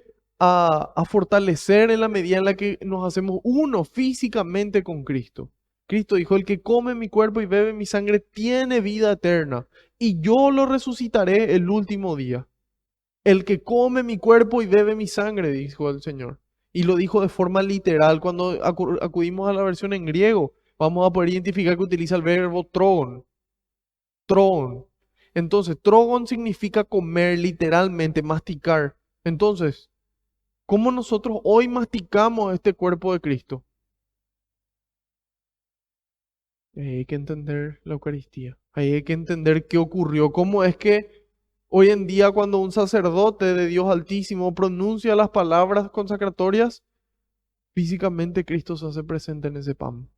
a fortalecer en la medida en la que nos hacemos uno físicamente con Cristo. Cristo dijo, el que come mi cuerpo y bebe mi sangre tiene vida eterna, y yo lo resucitaré el último día. El que come mi cuerpo y bebe mi sangre, dijo el Señor, Y lo dijo de forma literal. Cuando acudimos a la versión en griego, vamos a poder identificar que utiliza el verbo trogon. Trogon. Entonces, trogon significa comer, literalmente, masticar. Entonces, ¿cómo nosotros hoy masticamos este cuerpo de Cristo? Ahí hay que entender la Eucaristía. Ahí hay que entender qué ocurrió. ¿Cómo es que hoy en día cuando un sacerdote de Dios Altísimo pronuncia las palabras consacratorias, físicamente Cristo se hace presente en ese pan?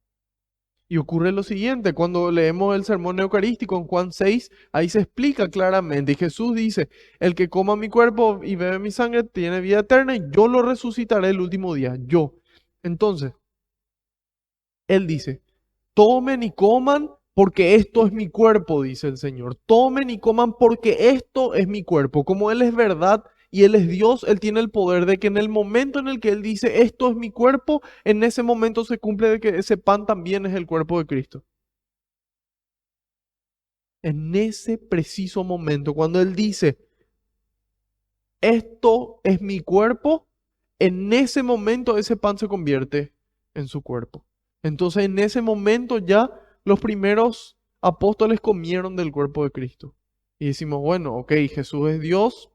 Y ocurre lo siguiente, cuando leemos el sermón eucarístico en Juan 6, ahí se explica claramente. Y Jesús dice, el que coma mi cuerpo y bebe mi sangre tiene vida eterna y yo lo resucitaré el último día. Yo. Entonces, Él dice, tomen y coman porque esto es mi cuerpo, dice el Señor. Tomen y coman porque esto es mi cuerpo. Como Él es verdad y Él es Dios, Él tiene el poder de que en el momento en el que Él dice esto es mi cuerpo, en ese momento se cumple de que ese pan también es el cuerpo de Cristo. En ese preciso momento, cuando Él dice esto es mi cuerpo, en ese momento ese pan se convierte en su cuerpo. Entonces en ese momento ya los primeros apóstoles comieron del cuerpo de Cristo. Y decimos, bueno, ok, Jesús es Dios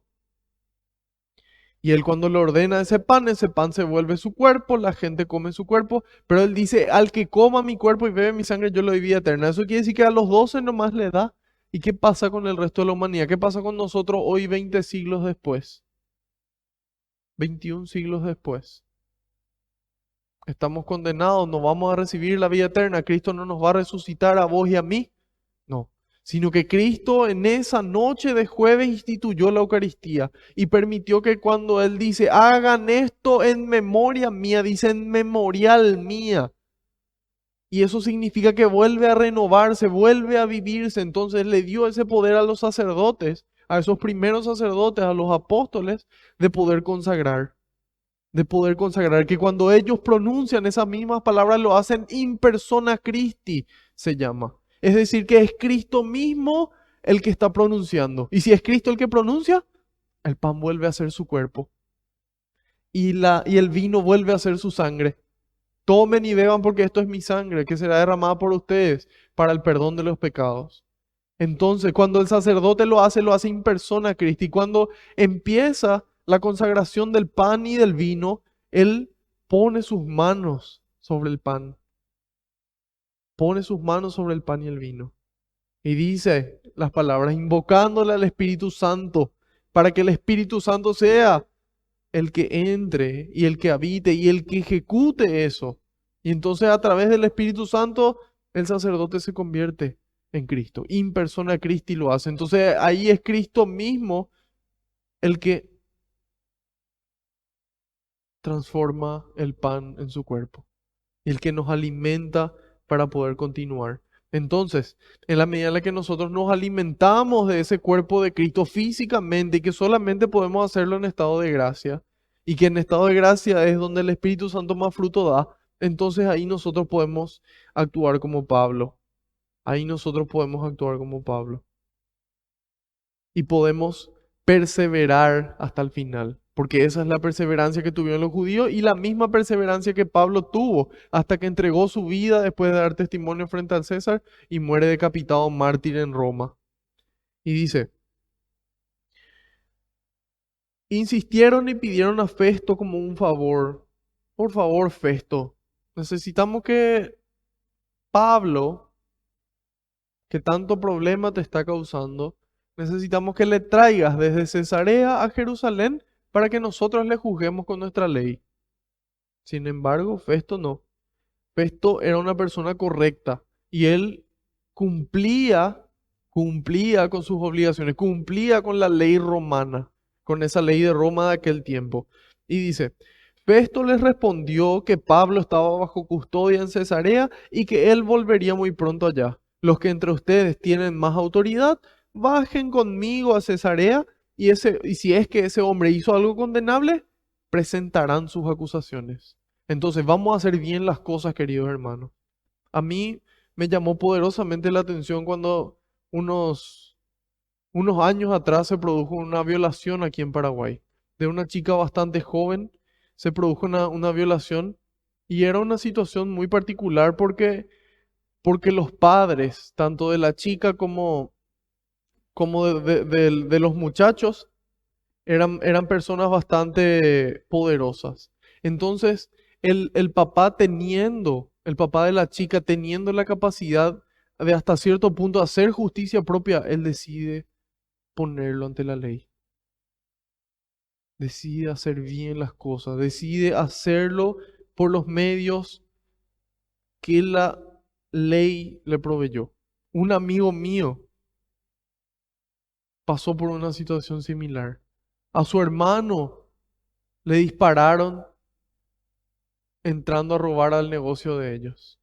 y Él cuando le ordena ese pan se vuelve su cuerpo, la gente come su cuerpo, pero Él dice, al que coma mi cuerpo y bebe mi sangre, yo le doy vida eterna. Eso quiere decir que a los 12 nomás le da. ¿Y qué pasa con el resto de la humanidad? ¿Qué pasa con nosotros hoy 20 siglos después? 21 siglos después. Estamos condenados, no vamos a recibir la vida eterna. Cristo no nos va a resucitar a vos y a mí. No, sino que Cristo en esa noche de jueves instituyó la Eucaristía y permitió que cuando Él dice, hagan esto en memoria mía, dice en memorial mía. Y eso significa que vuelve a renovarse, vuelve a vivirse. Entonces le dio ese poder a los sacerdotes, a esos primeros sacerdotes, a los apóstoles, de poder consagrar. De poder consagrar, que cuando ellos pronuncian esas mismas palabras lo hacen in persona Christi, se llama. Es decir, que es Cristo mismo el que está pronunciando. Y si es Cristo el que pronuncia, el pan vuelve a ser su cuerpo y el vino vuelve a ser su sangre. Tomen y beban porque esto es mi sangre que será derramada por ustedes para el perdón de los pecados. Entonces, cuando el sacerdote lo hace in persona Christi. Cuando empieza la consagración del pan y del vino, él pone sus manos sobre el pan. Pone sus manos sobre el pan y el vino. Y dice las palabras, invocándole al Espíritu Santo, para que el Espíritu Santo sea el que entre y el que habite y el que ejecute eso. Y entonces a través del Espíritu Santo el sacerdote se convierte en Cristo. In persona Christi lo hace. Entonces ahí es Cristo mismo el que transforma el pan en su cuerpo y el que nos alimenta para poder continuar. Entonces, en la medida en la que nosotros nos alimentamos de ese cuerpo de Cristo físicamente y que solamente podemos hacerlo en estado de gracia, y que en estado de gracia es donde el Espíritu Santo más fruto da, entonces ahí nosotros podemos actuar como Pablo. Ahí nosotros podemos actuar como Pablo. Y podemos perseverar hasta el final, porque esa es la perseverancia que tuvieron los judíos y la misma perseverancia que Pablo tuvo hasta que entregó su vida después de dar testimonio frente al César y muere decapitado mártir en Roma. Y dice, insistieron y pidieron a Festo como un favor. Por favor, Festo, necesitamos que Pablo, que tanto problema te está causando, necesitamos que le traigas desde Cesarea a Jerusalén para que nosotros le juzguemos con nuestra ley. Sin embargo, Festo no. Festo era una persona correcta y él cumplía, cumplía con sus obligaciones, cumplía con la ley romana, con esa ley de Roma de aquel tiempo. Y dice, Festo les respondió que Pablo estaba bajo custodia en Cesarea y que él volvería muy pronto allá. Los que entre ustedes tienen más autoridad, bajen conmigo a Cesarea y si es que ese hombre hizo algo condenable, presentarán sus acusaciones. Entonces vamos a hacer bien las cosas, queridos hermanos. A mí me llamó poderosamente la atención cuando unos, unos años atrás se produjo una violación aquí en Paraguay de una chica bastante joven. se produjo una violación y era una situación muy particular porque los padres, tanto de la chica como de los muchachos, eran personas bastante poderosas. Entonces, el papá de la chica teniendo la capacidad de hasta cierto punto hacer justicia propia, él decide ponerlo ante la ley. Decide hacer bien las cosas, decide hacerlo por los medios que la ley le proveyó. Un amigo mío pasó por una situación similar. A su hermano le dispararon entrando a robar al negocio de ellos.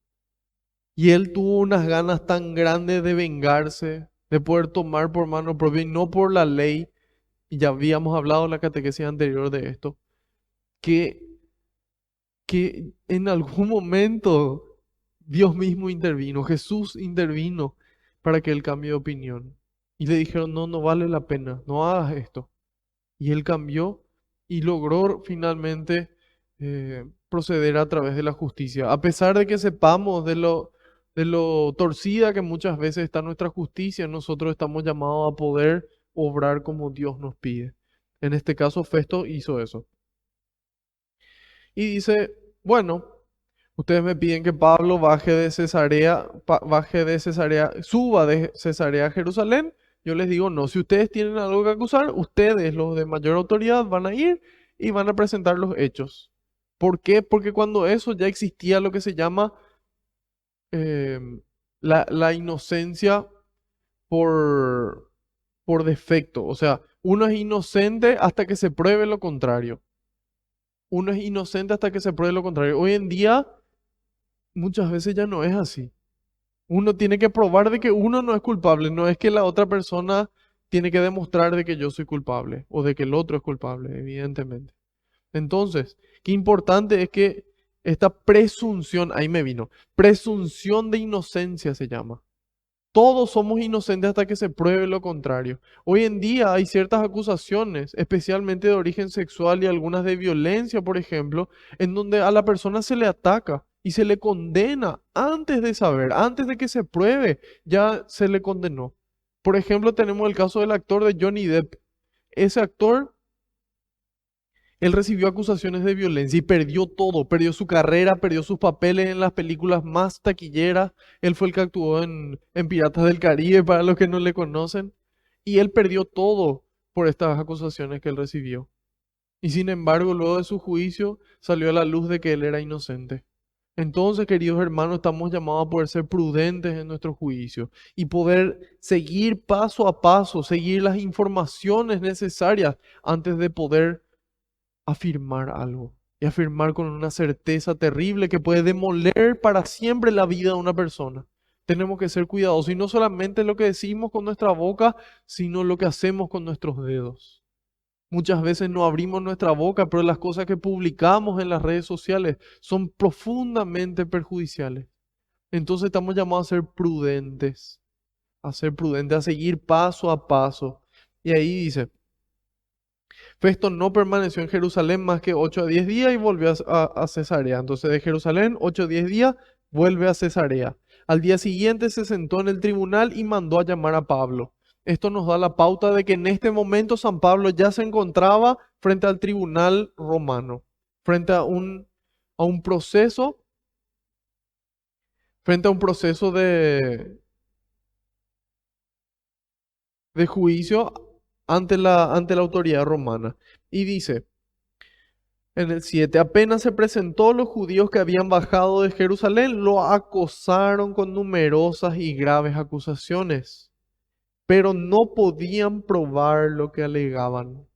Y él tuvo unas ganas tan grandes de vengarse, de poder tomar por mano propia y no por la ley, y ya habíamos hablado en la catequesis anterior de esto, que, que en algún momento Dios mismo intervino, Jesús intervino para que él cambie de opinión. Y le dijeron, no, no vale la pena, no hagas esto. Y él cambió y logró finalmente proceder a través de la justicia. A pesar de que sepamos de lo torcida que muchas veces está nuestra justicia, nosotros estamos llamados a poder obrar como Dios nos pide. En este caso, Festo hizo eso. Y dice, bueno, ustedes me piden que Pablo baje de Cesarea, suba de Cesarea a Jerusalén. Yo les digo, no, si ustedes tienen algo que acusar, ustedes, los de mayor autoridad, van a ir y van a presentar los hechos. ¿Por qué? Porque cuando eso ya existía lo que se llama la inocencia por, por defecto. O sea, uno es inocente hasta que se pruebe lo contrario. Uno es inocente hasta que se pruebe lo contrario. Hoy en día muchas veces ya no es así. Uno tiene que probar de que uno no es culpable, no es que la otra persona tiene que demostrar de que yo soy culpable o de que el otro es culpable, evidentemente. Entonces, qué importante es que esta presunción, ahí me vino, presunción de inocencia se llama. Todos somos inocentes hasta que se pruebe lo contrario. Hoy en día hay ciertas acusaciones, especialmente de origen sexual y algunas de violencia, por ejemplo, en donde a la persona se le ataca y se le condena antes de saber, antes de que se pruebe, ya se le condenó. Por ejemplo, tenemos el caso del actor de Johnny Depp. Ese actor él recibió acusaciones de violencia y perdió todo, perdió su carrera, perdió sus papeles en las películas más taquilleras. Él fue el que actuó en Piratas del Caribe, para los que no le conocen. Y él perdió todo por estas acusaciones que él recibió. Y sin embargo, luego de su juicio, salió a la luz de que él era inocente. Entonces, queridos hermanos, estamos llamados a poder ser prudentes en nuestro juicio y poder seguir paso a paso, seguir las informaciones necesarias antes de poder afirmar algo y afirmar con una certeza terrible que puede demoler para siempre la vida de una persona. Tenemos que ser cuidadosos y no solamente lo que decimos con nuestra boca, sino lo que hacemos con nuestros dedos. Muchas veces no abrimos nuestra boca, pero las cosas que publicamos en las redes sociales son profundamente perjudiciales. Entonces estamos llamados a ser prudentes, a seguir paso a paso. Y ahí dice, Festo no permaneció en Jerusalén más que 8 a 10 días y volvió a Cesarea. Entonces de Jerusalén, 8 a 10 días, vuelve a Cesarea. Al día siguiente se sentó en el tribunal y mandó a llamar a Pablo. Esto nos da la pauta de que en este momento San Pablo ya se encontraba frente al tribunal romano, frente a un proceso, frente a un proceso de juicio ante la autoridad romana. Y dice, en el 7, apenas se presentó, los judíos que habían bajado de Jerusalén lo acosaron con numerosas y graves acusaciones, pero no podían probar lo que alegaban.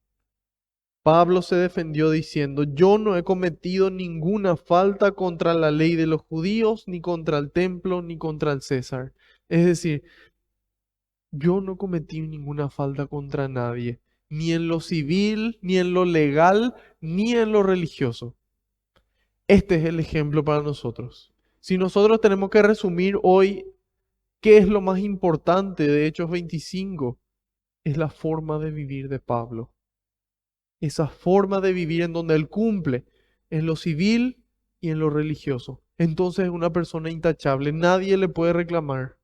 Pablo se defendió diciendo, yo no he cometido ninguna falta contra la ley de los judíos, ni contra el templo, ni contra el César. Es decir, yo no cometí ninguna falta contra nadie, ni en lo civil, ni en lo legal, ni en lo religioso. Este es el ejemplo para nosotros. Si nosotros tenemos que resumir hoy qué es lo más importante de Hechos 25, es la forma de vivir de Pablo. Esa forma de vivir en donde él cumple en lo civil y en lo religioso. Entonces es una persona intachable, nadie le puede reclamar,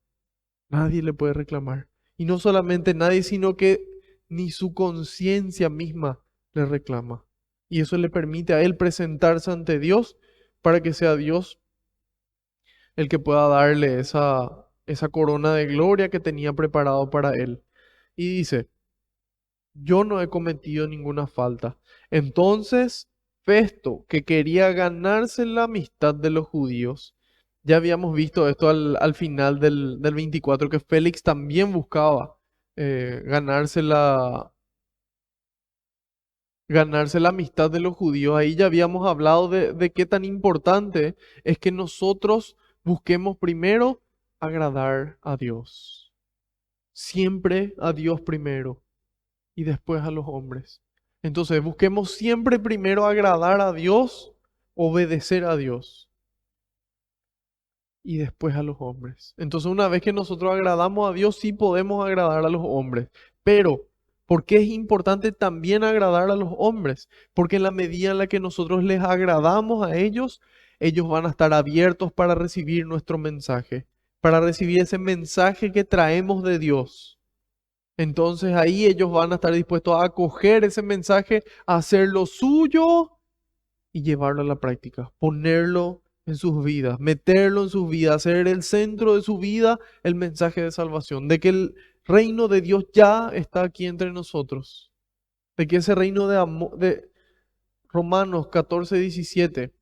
nadie le puede reclamar. Y no solamente nadie, sino que ni su conciencia misma le reclama. Y eso le permite a él presentarse ante Dios para que sea Dios el que pueda darle esa corona de gloria que tenía preparado para él. Y dice, yo no he cometido ninguna falta. Entonces, Festo, que quería ganarse la amistad de los judíos, ya habíamos visto esto al final del 24, que Félix también buscaba ganarse ganarse la amistad de los judíos. Ahí ya habíamos hablado de qué tan importante es que nosotros busquemos primero agradar a Dios. Siempre a Dios primero y después a los hombres. Entonces, busquemos siempre primero agradar a Dios, obedecer a Dios y después a los hombres. Entonces, una vez que nosotros agradamos a Dios, sí podemos agradar a los hombres. Pero, ¿por qué es importante también agradar a los hombres? Porque en la medida en la que nosotros les agradamos a ellos, ellos van a estar abiertos para recibir nuestro mensaje, para recibir ese mensaje que traemos de Dios. Entonces ahí ellos van a estar dispuestos a acoger ese mensaje, a hacer lo suyo y llevarlo a la práctica, ponerlo en sus vidas, meterlo en sus vidas, hacer el centro de su vida el mensaje de salvación, de que el reino de Dios ya está aquí entre nosotros, de que ese reino de amor, de Romanos 14:17,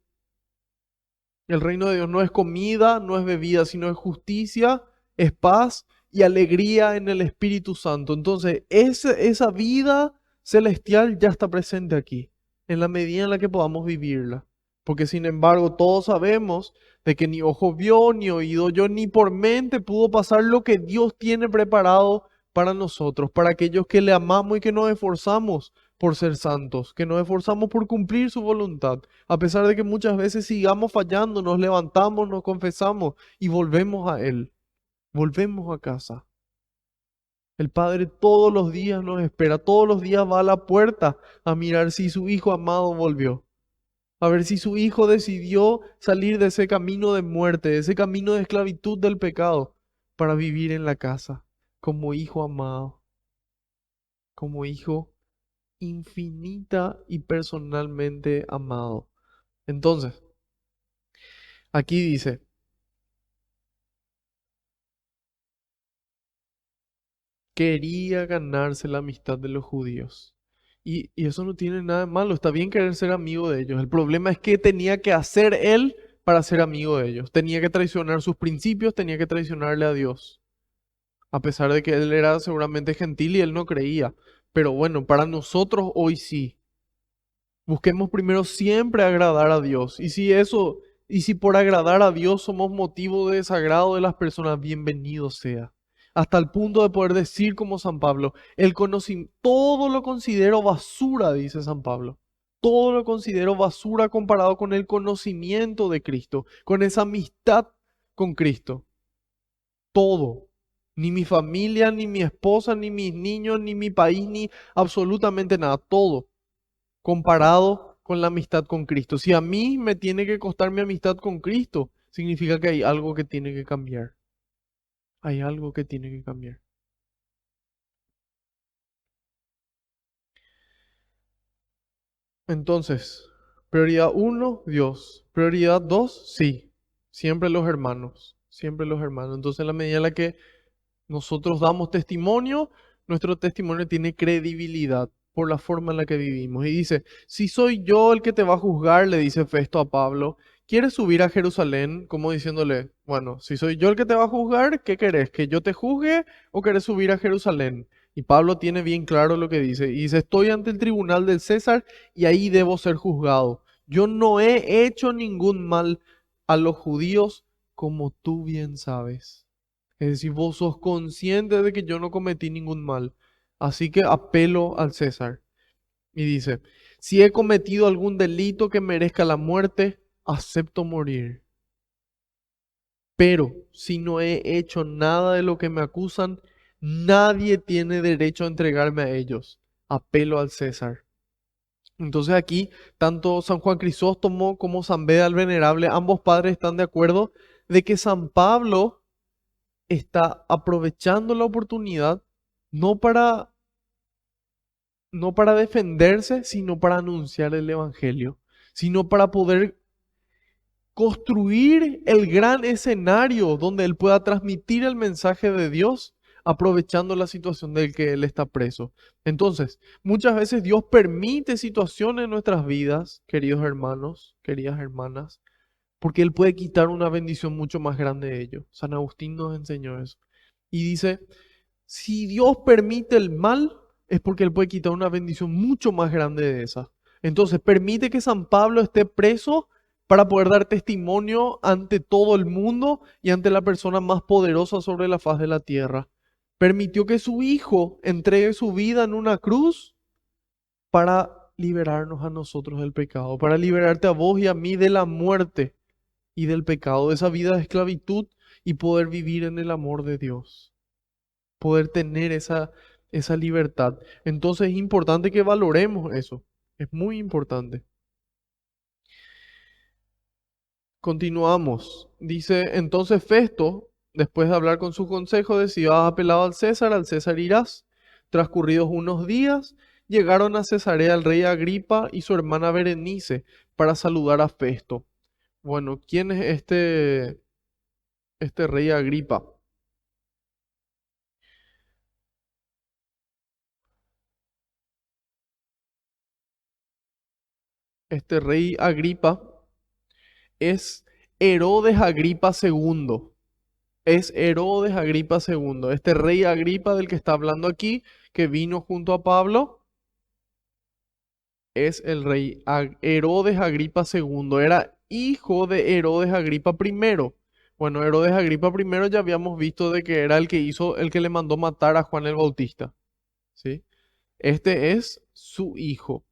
el reino de Dios no es comida, no es bebida, sino es justicia, es paz y alegría en el Espíritu Santo. Entonces, esa vida celestial ya está presente aquí, en la medida en la que podamos vivirla. Porque sin embargo, todos sabemos de que ni ojo vio, ni oído oyó, ni por mente pudo pasar lo que Dios tiene preparado para nosotros, para aquellos que le amamos y que nos esforzamos por ser santos, que nos esforzamos por cumplir su voluntad. A pesar de que muchas veces sigamos fallando, nos levantamos, nos confesamos y volvemos a Él, volvemos a casa. El Padre todos los días nos espera, todos los días va a la puerta a mirar si su Hijo amado volvió, a ver si su Hijo decidió salir de ese camino de muerte, de ese camino de esclavitud del pecado, para vivir en la casa como Hijo amado, como Hijo infinita y personalmente amado. Entonces, aquí dice, quería ganarse la amistad de los judíos. Y eso no tiene nada de malo, está bien querer ser amigo de ellos. El problema es que tenía que hacer él para ser amigo de ellos. Tenía que traicionar sus principios, tenía que traicionarle a Dios. A pesar de que él era seguramente gentil y él no creía. Pero bueno, para nosotros hoy sí. Busquemos primero siempre agradar a Dios. Y si por agradar a Dios somos motivo de desagrado de las personas, bienvenido sea. Hasta el punto de poder decir como San Pablo, todo lo considero basura, dice San Pablo. Todo lo considero basura comparado con el conocimiento de Cristo, con esa amistad con Cristo. Todo. Ni mi familia, ni mi esposa, ni mis niños, ni mi país, ni absolutamente nada. Todo comparado con la amistad con Cristo. Si a mí me tiene que costar mi amistad con Cristo, significa que hay algo que tiene que cambiar. Hay algo que tiene que cambiar. Entonces, prioridad uno, Dios. Prioridad dos, sí. Siempre los hermanos. Siempre los hermanos. Entonces, en la medida en la que nosotros damos testimonio, nuestro testimonio tiene credibilidad por la forma en la que vivimos. Y dice, si soy yo el que te va a juzgar, le dice Festo a Pablo, ¿quieres subir a Jerusalén? Como diciéndole, bueno, si soy yo el que te va a juzgar, ¿qué querés? ¿Que yo te juzgue o querés subir a Jerusalén? Y Pablo tiene bien claro lo que dice. Y dice, estoy ante el tribunal del César y ahí debo ser juzgado. Yo no he hecho ningún mal a los judíos, como tú bien sabes. Es decir, vos sos consciente de que yo no cometí ningún mal. Así que apelo al César. Y dice, si he cometido algún delito que merezca la muerte, acepto morir. Pero si no he hecho nada de lo que me acusan, nadie tiene derecho a entregarme a ellos. Apelo al César. Entonces aquí, tanto San Juan Crisóstomo como San Beda el Venerable, ambos padres están de acuerdo de que San Pablo está aprovechando la oportunidad no para, no para defenderse, sino para anunciar el Evangelio, sino para poder construir el gran escenario donde él pueda transmitir el mensaje de Dios aprovechando la situación del que él está preso. Entonces, muchas veces Dios permite situaciones en nuestras vidas, queridos hermanos, queridas hermanas, porque él puede quitar una bendición mucho más grande de ello. San Agustín nos enseñó eso. Y dice, si Dios permite el mal, es porque él puede quitar una bendición mucho más grande de esa. Entonces, permite que San Pablo esté preso para poder dar testimonio ante todo el mundo y ante la persona más poderosa sobre la faz de la tierra. Permitió que su hijo entregue su vida en una cruz para liberarnos a nosotros del pecado, para liberarte a vos y a mí de la muerte y del pecado, de esa vida de esclavitud y poder vivir en el amor de Dios, poder tener esa libertad. Entonces es importante que valoremos eso, es muy importante. Continuamos. Dice, entonces Festo, después de hablar con su consejo, decidió: "Has apelado al César irás". Transcurridos unos días, llegaron a Cesarea el rey Agripa y su hermana Berenice para saludar a Festo. Bueno, ¿quién es este rey Agripa? Este rey Agripa es Herodes Agripa II. Es Herodes Agripa II. Este rey Agripa del que está hablando aquí, que vino junto a Pablo, es el rey Herodes Agripa II. Era hijo de Herodes Agripa I. Bueno, Herodes Agripa I ya habíamos visto de que era el que hizo, el que le mandó matar a Juan el Bautista. ¿Sí? Este es su hijo.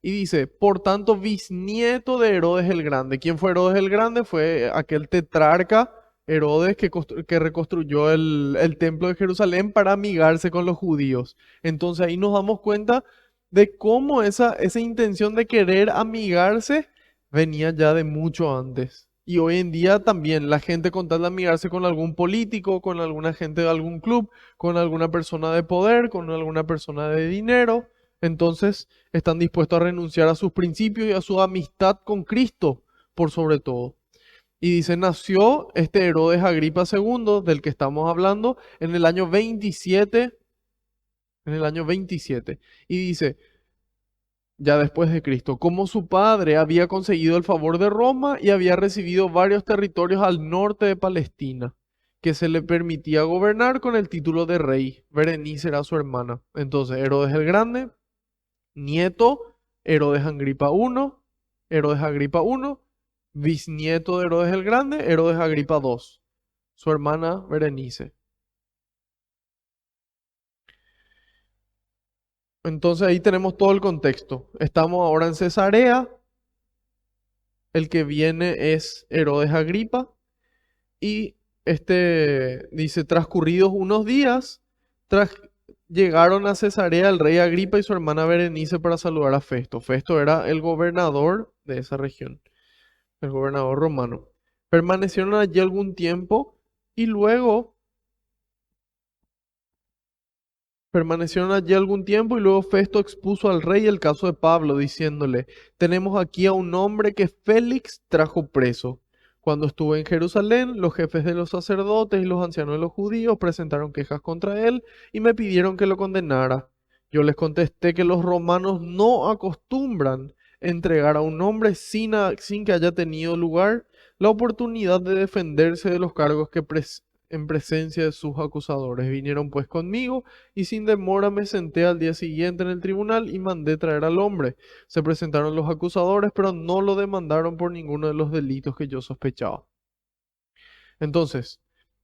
Y dice, por tanto, bisnieto de Herodes el Grande. ¿Quién fue Herodes el Grande? Fue aquel tetrarca Herodes que reconstruyó el templo de Jerusalén para amigarse con los judíos. Entonces ahí nos damos cuenta de cómo esa intención de querer amigarse venía ya de mucho antes. Y hoy en día también la gente con tal de amigarse con algún político, con alguna gente de algún club, con alguna persona de poder, con alguna persona de dinero, entonces están dispuestos a renunciar a sus principios y a su amistad con Cristo, por sobre todo. Y dice, nació este Herodes Agripa II, del que estamos hablando, en el año 27, en el año 27. Y dice, ya después de Cristo, como su padre había conseguido el favor de Roma y había recibido varios territorios al norte de Palestina, que se le permitía gobernar con el título de rey. Berenice era su hermana. Entonces, Herodes el Grande, nieto, Herodes Agripa I, Herodes Agripa I, bisnieto de Herodes el Grande, Herodes Agripa II, su hermana Berenice. Entonces ahí tenemos todo el contexto. Estamos ahora en Cesarea, el que viene es Herodes Agripa y este dice, transcurridos unos días, tras, llegaron a Cesarea el rey Agripa y su hermana Berenice para saludar a Festo. Festo era el gobernador de esa región, el gobernador romano. Permanecieron allí algún tiempo y luego Festo expuso al rey el caso de Pablo, diciéndole, tenemos aquí a un hombre que Félix trajo preso. Cuando estuve en Jerusalén, los jefes de los sacerdotes y los ancianos de los judíos presentaron quejas contra él y me pidieron que lo condenara. Yo les contesté que los romanos no acostumbran entregar a un hombre sin que haya tenido lugar la oportunidad de defenderse de los cargos que en presencia de sus acusadores. Vinieron pues conmigo y sin demora me senté al día siguiente en el tribunal y mandé traer al hombre. Se presentaron los acusadores, pero no lo demandaron por ninguno de los delitos que yo sospechaba. Entonces,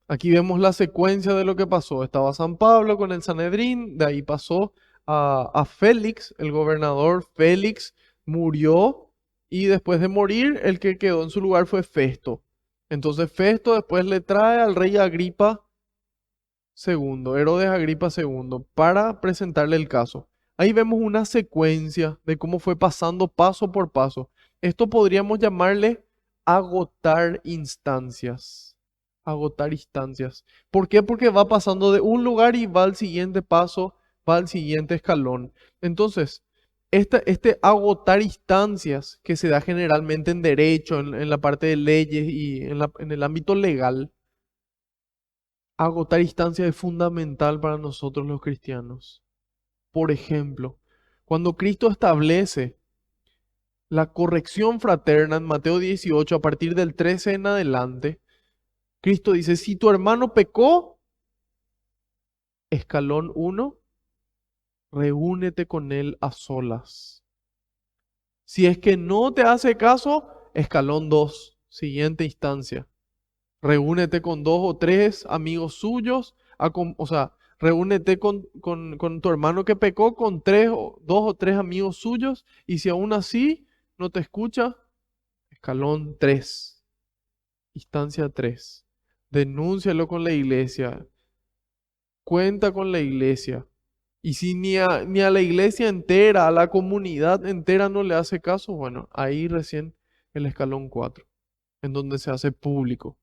aquí vemos la secuencia de lo que pasó. Estaba San Pablo con el Sanedrín, de ahí pasó a Félix, el gobernador Félix murió y después de morir, el que quedó en su lugar fue Festo. Entonces Festo después le trae al rey Agripa segundo, Herodes Agripa II, para presentarle el caso. Ahí vemos una secuencia de cómo fue pasando paso por paso. Esto podríamos llamarle agotar instancias. Agotar instancias. ¿Por qué? Porque va pasando de un lugar y va al siguiente paso, va al siguiente escalón. Entonces, este agotar instancias que se da generalmente en derecho, en la parte de leyes y en el ámbito legal, agotar instancias es fundamental para nosotros los cristianos. Por ejemplo, cuando Cristo establece la corrección fraterna en Mateo 18, a partir del 13 en adelante, Cristo dice, si tu hermano pecó, escalón uno, reúnete con él a solas. Si es que no te hace caso, escalón 2, siguiente instancia. Reúnete con dos o tres amigos suyos, o sea, reúnete con tu hermano que pecó, con dos o tres amigos suyos, y si aún así no te escucha, escalón 3, instancia 3. Denúncialo con la iglesia, cuenta con la iglesia. Y si ni a la iglesia entera, a la comunidad entera no le hace caso, bueno, ahí recién el escalón 4, en donde se hace público.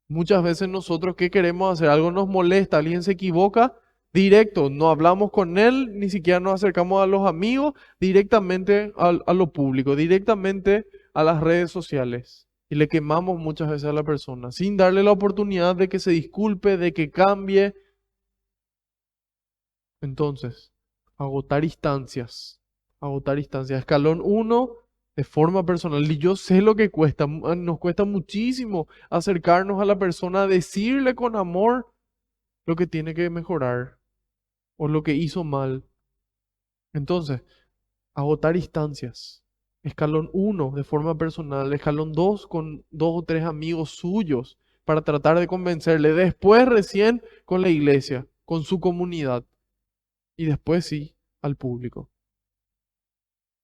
Muchas veces nosotros, ¿qué queremos hacer? Algo nos molesta, alguien se equivoca, directo, no hablamos con él, ni siquiera nos acercamos a los amigos, directamente a lo público, directamente a las redes sociales. Y le quemamos muchas veces a la persona, sin darle la oportunidad de que se disculpe, de que cambie. Entonces, agotar instancias, agotar instancias. Escalón uno, de forma personal. Y yo sé lo que cuesta, nos cuesta muchísimo acercarnos a la persona, decirle con amor lo que tiene que mejorar o lo que hizo mal. Entonces, agotar instancias. Escalón uno, de forma personal. Escalón 2, con dos o tres amigos suyos para tratar de convencerle. Después recién con la iglesia, con su comunidad. Y después sí, al público.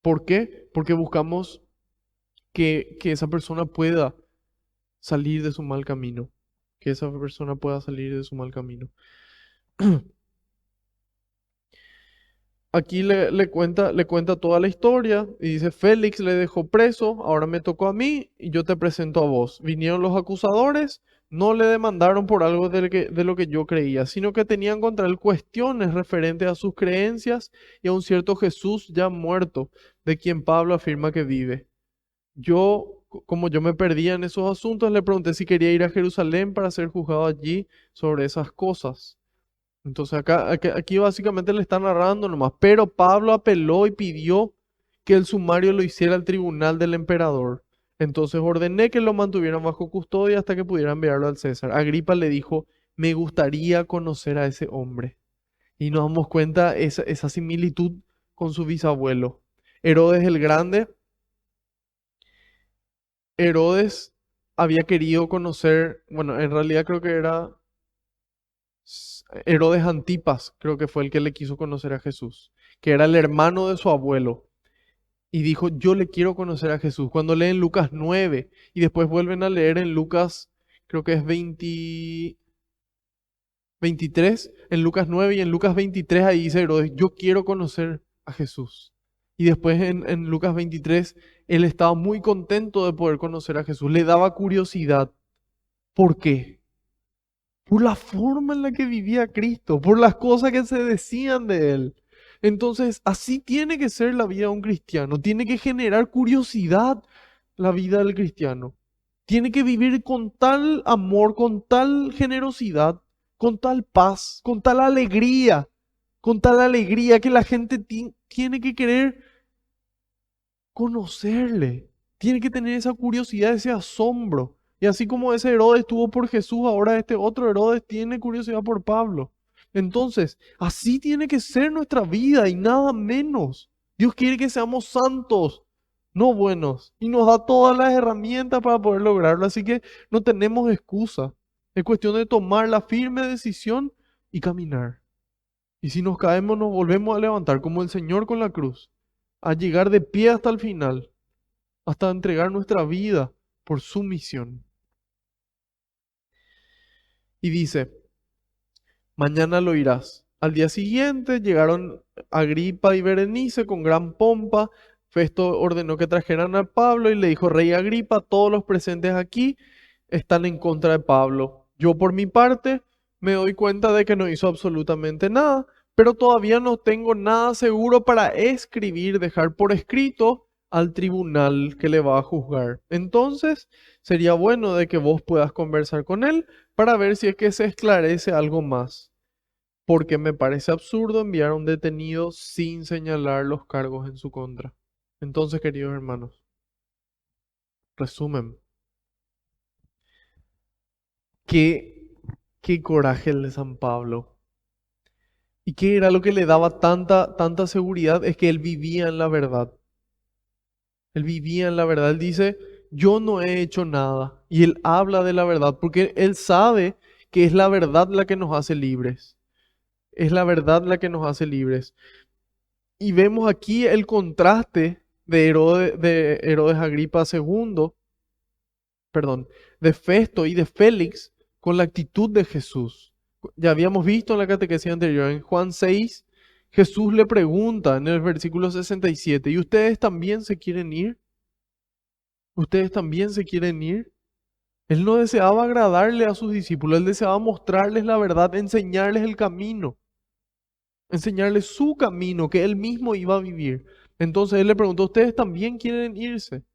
¿Por qué? Porque buscamos que esa persona pueda salir de su mal camino. Que esa persona pueda salir de su mal camino. Aquí le cuenta toda la historia y dice, Félix le dejó preso, ahora me tocó a mí y yo te presento a vos. Vinieron los acusadores, no le demandaron por algo de lo que yo creía, sino que tenían contra él cuestiones referentes a sus creencias y a un cierto Jesús ya muerto, de quien Pablo afirma que vive. Como yo me perdía en esos asuntos, le pregunté si quería ir a Jerusalén para ser juzgado allí sobre esas cosas. Entonces aquí básicamente le está narrando nomás, pero Pablo apeló y pidió que el sumario lo hiciera el tribunal del emperador. Entonces ordené que lo mantuvieran bajo custodia hasta que pudieran enviarlo al César. Agripa le dijo, me gustaría conocer a ese hombre. Y nos damos cuenta esa similitud con su bisabuelo. Herodes el Grande, Herodes había querido conocer, bueno, en realidad creo que era Herodes Antipas, creo que fue el que le quiso conocer a Jesús, que era el hermano de su abuelo. Y dijo, yo le quiero conocer a Jesús. Cuando leen Lucas 9 y después vuelven a leer en Lucas, creo que es 23, en Lucas 9 y en Lucas 23 ahí dice Herodes, yo quiero conocer a Jesús. Y después en Lucas 23, él estaba muy contento de poder conocer a Jesús. Le daba curiosidad. ¿Por qué? Por la forma en la que vivía Cristo, por las cosas que se decían de él. Entonces, así tiene que ser la vida de un cristiano. Tiene que generar curiosidad la vida del cristiano. Tiene que vivir con tal amor, con tal generosidad, con tal paz, con tal alegría que la gente tiene que querer conocerle. Tiene que tener esa curiosidad, ese asombro. Y así como ese Herodes tuvo por Jesús, ahora este otro Herodes tiene curiosidad por Pablo. Entonces, así tiene que ser nuestra vida y nada menos. Dios quiere que seamos santos, no buenos. Y nos da todas las herramientas para poder lograrlo. Así que no tenemos excusa. Es cuestión de tomar la firme decisión y caminar. Y si nos caemos, nos volvemos a levantar como el Señor con la cruz, a llegar de pie hasta el final, hasta entregar nuestra vida por su misión. Y dice, mañana lo irás. Al día siguiente llegaron Agripa y Berenice con gran pompa. Festo ordenó que trajeran a Pablo y le dijo: Rey Agripa, todos los presentes aquí están en contra de Pablo. Yo por mi parte me doy cuenta de que no hizo absolutamente nada, pero todavía no tengo nada seguro para escribir, dejar por escrito al tribunal que le va a juzgar. Entonces, sería bueno de que vos puedas conversar con él para ver si es que se esclarece algo más, porque me parece absurdo enviar a un detenido sin señalar los cargos en su contra. Entonces, queridos hermanos, resumen, qué, qué coraje el de San Pablo. ¿Y qué era lo que le daba tanta seguridad? Es que él vivía en la verdad. Él vivía en la verdad. Él dice: yo no he hecho nada. Y él habla de la verdad porque él sabe que es la verdad la que nos hace libres. Es la verdad la que nos hace libres. Y vemos aquí el contraste de Herodes Agripa II, perdón, de Festo y de Félix con la actitud de Jesús. Ya habíamos visto en la catequesis anterior, en Juan 6, Jesús le pregunta en el versículo 67: ¿y ustedes también se quieren ir? ¿Ustedes también se quieren ir? Él no deseaba agradarle a sus discípulos, él deseaba mostrarles la verdad, enseñarles el camino, enseñarles su camino que él mismo iba a vivir. Entonces él le preguntó: ¿ustedes también quieren irse?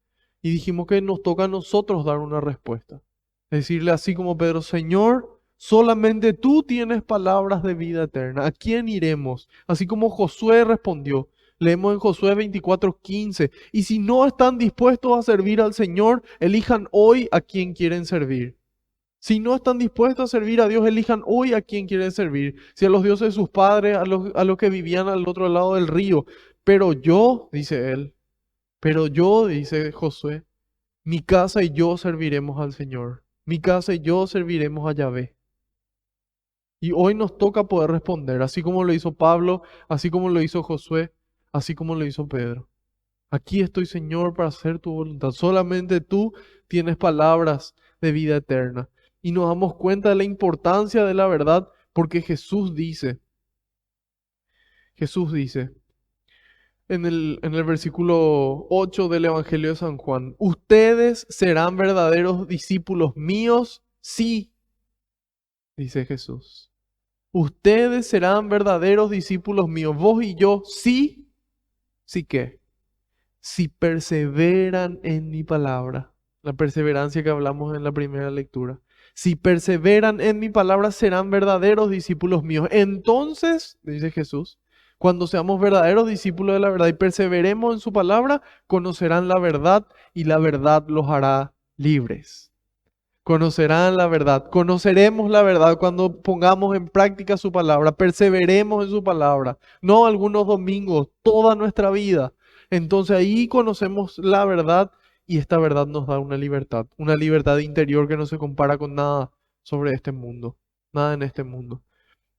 Y dijimos que nos toca a nosotros dar una respuesta. Decirle así como Pedro: Señor, solamente tú tienes palabras de vida eterna. ¿A quién iremos? Así como Josué respondió. Leemos en Josué 24:15. Y si no están dispuestos a servir al Señor, elijan hoy a quién quieren servir. Si no están dispuestos a servir a Dios, elijan hoy a quién quieren servir. Si a los dioses de sus padres, a los que vivían al otro lado del río. Pero yo, dice él, pero yo, dice Josué, mi casa y yo serviremos al Señor. Mi casa y yo serviremos a Yahvé. Y hoy nos toca poder responder, así como lo hizo Pablo, así como lo hizo Josué, así como lo hizo Pedro. Aquí estoy, Señor, para hacer tu voluntad. Solamente tú tienes palabras de vida eterna. Y nos damos cuenta de la importancia de la verdad porque Jesús dice en el versículo 8 del Evangelio de San Juan: ustedes serán verdaderos discípulos míos, sí, dice Jesús. Ustedes serán verdaderos discípulos míos, vos y yo, sí, sí que, si perseveran en mi palabra. La perseverancia que hablamos en la primera lectura. Si perseveran en mi palabra, serán verdaderos discípulos míos. Entonces, dice Jesús, cuando seamos verdaderos discípulos de la verdad y perseveremos en su palabra, conocerán la verdad y la verdad los hará libres. Conocerán la verdad, conoceremos la verdad cuando pongamos en práctica su palabra, perseveremos en su palabra, no algunos domingos, toda nuestra vida. Entonces ahí conocemos la verdad y esta verdad nos da una libertad interior que no se compara con nada sobre este mundo, nada en este mundo.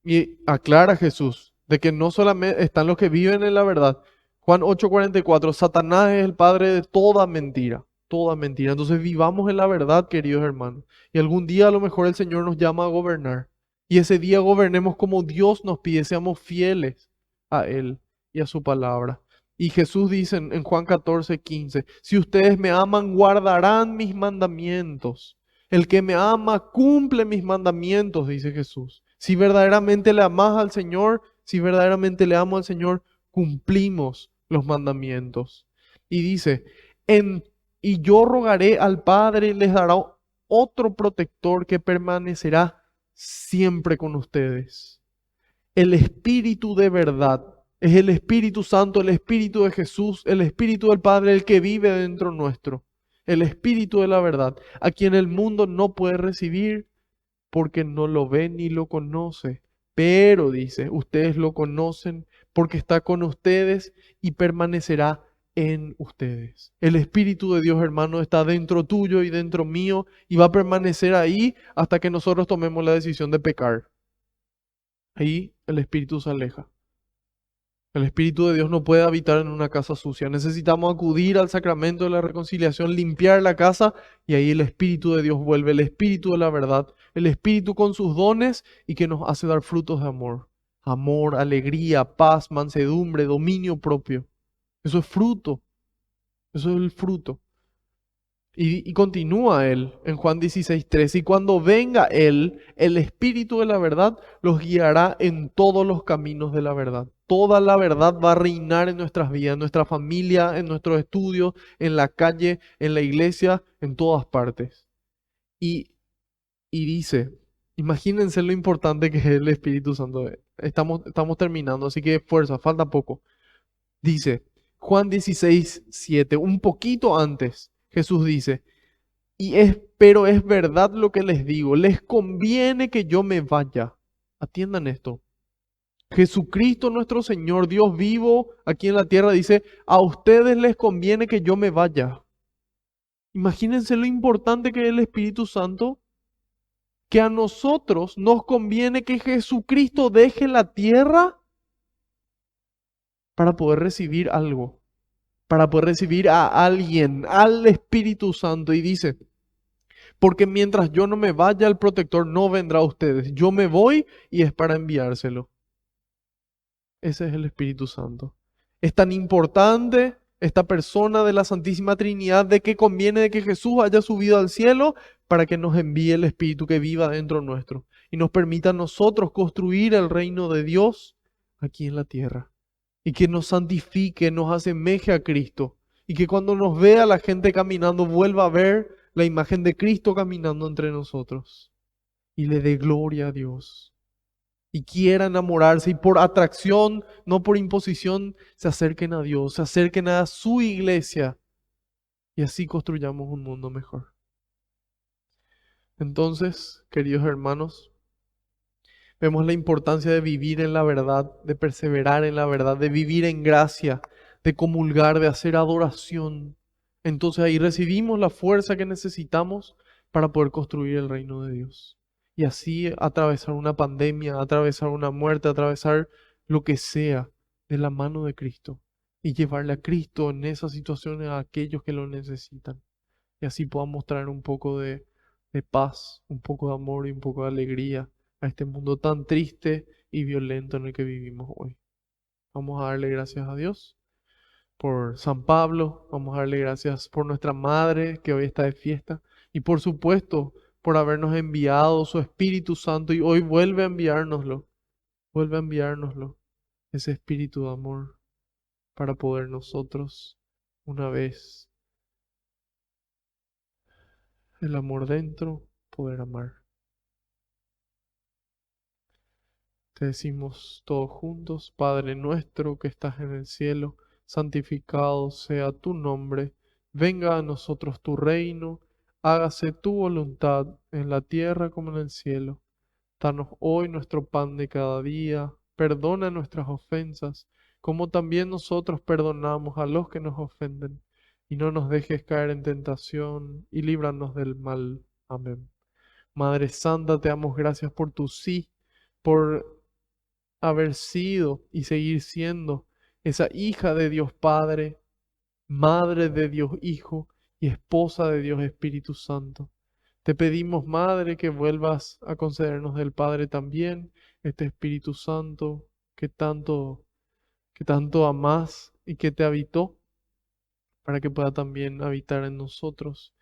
Y aclara Jesús de que no solamente están los que viven en la verdad. Juan 8:44: Satanás es el padre de toda mentira, toda mentira. Entonces vivamos en la verdad, queridos hermanos. Y algún día a lo mejor el Señor nos llama a gobernar. Y ese día gobernemos como Dios nos pide, seamos fieles a Él y a su palabra. Y Jesús dice en Juan 14:15: si ustedes me aman, guardarán mis mandamientos. El que me ama cumple mis mandamientos, dice Jesús. Si verdaderamente le amas al Señor, si verdaderamente le amo al Señor, cumplimos los mandamientos. Y dice: en, y yo rogaré al Padre, les dará otro protector que permanecerá siempre con ustedes. El Espíritu de verdad. Es el Espíritu Santo, el Espíritu de Jesús, el Espíritu del Padre, el que vive dentro nuestro. El Espíritu de la verdad, a quien el mundo no puede recibir porque no lo ve ni lo conoce. Pero dice, ustedes lo conocen porque está con ustedes y permanecerá en ustedes. El Espíritu de Dios, hermano, está dentro tuyo y dentro mío y va a permanecer ahí hasta que nosotros tomemos la decisión de pecar. Ahí el Espíritu se aleja. El Espíritu de Dios no puede habitar en una casa sucia. Necesitamos acudir al sacramento de la reconciliación, limpiar la casa y ahí el Espíritu de Dios vuelve, el Espíritu de la verdad, el Espíritu con sus dones y que nos hace dar frutos de amor. amor, alegría, paz, mansedumbre, dominio propio. Eso es fruto, eso es el fruto. Y continúa él en Juan 16:3, y cuando venga él, el Espíritu de la verdad, los guiará en todos los caminos de la verdad. Toda la verdad va a reinar en nuestras vidas, en nuestra familia, en nuestros estudios, en la calle, en la iglesia, en todas partes. Y, y dice, imagínense lo importante que es el Espíritu Santo. Estamos terminando, así que fuerza, falta poco. Dice, Juan 16:7, un poquito antes, Jesús dice, pero es verdad lo que les digo, les conviene que yo me vaya. Atiendan esto. Jesucristo nuestro Señor, Dios vivo aquí en la tierra, dice, a ustedes les conviene que yo me vaya. Imagínense lo importante que es el Espíritu Santo, que a nosotros nos conviene que Jesucristo deje la tierra para poder recibir algo, para poder recibir a alguien, al Espíritu Santo. Y dice, porque mientras yo no me vaya, el protector no vendrá a ustedes. Yo me voy y es para enviárselo. Ese es el Espíritu Santo. Es tan importante esta persona de la Santísima Trinidad de que conviene de que Jesús haya subido al cielo para que nos envíe el Espíritu que viva dentro nuestro y nos permita a nosotros construir el reino de Dios aquí en la tierra. Y que nos santifique, nos asemeje a Cristo. Y que cuando nos vea la gente caminando, vuelva a ver la imagen de Cristo caminando entre nosotros. Y le dé gloria a Dios. Y quiera enamorarse y por atracción, no por imposición, se acerquen a Dios, se acerquen a su iglesia. Y así construyamos un mundo mejor. Entonces, queridos hermanos, vemos la importancia de vivir en la verdad, de perseverar en la verdad, de vivir en gracia, de comulgar, de hacer adoración. Entonces ahí recibimos la fuerza que necesitamos para poder construir el reino de Dios. Y así atravesar una pandemia, atravesar una muerte, atravesar lo que sea de la mano de Cristo. Y llevarle a Cristo en esas situaciones a aquellos que lo necesitan. Y así podamos traer un poco de paz, un poco de amor y un poco de alegría a este mundo tan triste y violento en el que vivimos hoy. Vamos a darle gracias a Dios por San Pablo, vamos a darle gracias por nuestra madre que hoy está de fiesta y por supuesto por habernos enviado su Espíritu Santo y hoy vuelve a enviárnoslo, ese Espíritu de amor para poder nosotros una vez el amor dentro poder amar. Te decimos todos juntos, Padre nuestro que estás en el cielo, santificado sea tu nombre, venga a nosotros tu reino, hágase tu voluntad en la tierra como en el cielo. Danos hoy nuestro pan de cada día, perdona nuestras ofensas, como también nosotros perdonamos a los que nos ofenden, y no nos dejes caer en tentación, y líbranos del mal. Amén. Madre Santa, te damos gracias por tu sí, por haber sido y seguir siendo esa hija de Dios Padre, madre de Dios Hijo y esposa de Dios Espíritu Santo. Te pedimos, Madre, que vuelvas a concedernos del Padre también este Espíritu Santo que tanto amás y que te habitó, para que pueda también habitar en nosotros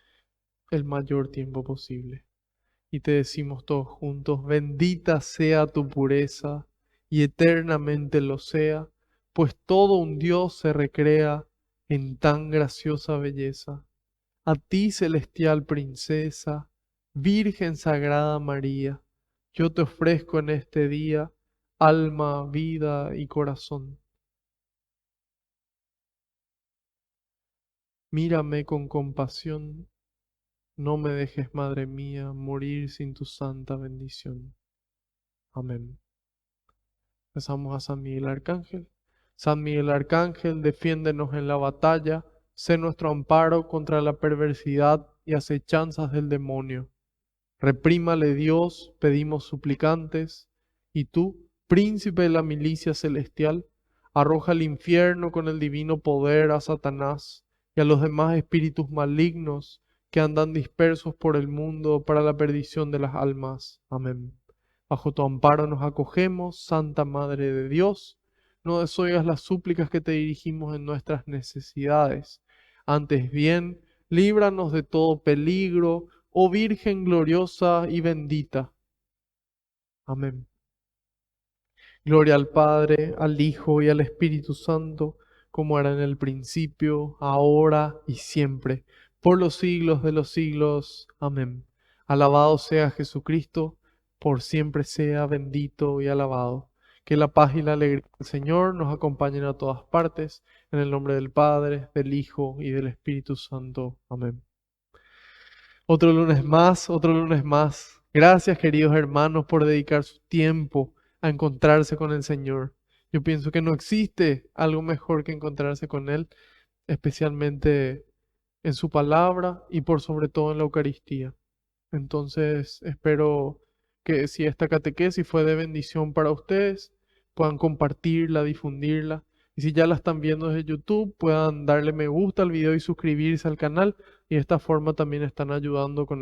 el mayor tiempo posible. Y te decimos todos juntos, bendita sea tu pureza y eternamente lo sea, pues todo un Dios se recrea en tan graciosa belleza. A ti, celestial princesa, Virgen Sagrada María, yo te ofrezco en este día alma, vida y corazón. Mírame con compasión, no me dejes, Madre mía, morir sin tu santa bendición. Amén. Rezamos a San Miguel Arcángel. San Miguel Arcángel, defiéndenos en la batalla, sé nuestro amparo contra la perversidad y acechanzas del demonio. Reprímale Dios, pedimos suplicantes, y tú, príncipe de la milicia celestial, arroja al infierno con el divino poder a Satanás y a los demás espíritus malignos que andan dispersos por el mundo para la perdición de las almas. Amén. Bajo tu amparo nos acogemos, Santa Madre de Dios. No desoigas las súplicas que te dirigimos en nuestras necesidades. Antes bien, líbranos de todo peligro, oh Virgen gloriosa y bendita. Amén. Gloria al Padre, al Hijo y al Espíritu Santo, como era en el principio, ahora y siempre, por los siglos de los siglos. Amén. Alabado sea Jesucristo, por siempre sea bendito y alabado. Que la paz y la alegría del Señor nos acompañen a todas partes, en el nombre del Padre, del Hijo y del Espíritu Santo. Amén. Otro lunes más, otro lunes más. Gracias, queridos hermanos, por dedicar su tiempo a encontrarse con el Señor. Yo pienso que no existe algo mejor que encontrarse con Él, especialmente en su palabra y por sobre todo en la Eucaristía. Entonces, espero que si esta catequesis fue de bendición para ustedes, puedan compartirla, difundirla. Y si ya la están viendo desde YouTube, puedan darle me gusta al video y suscribirse al canal. Y de esta forma también están ayudando con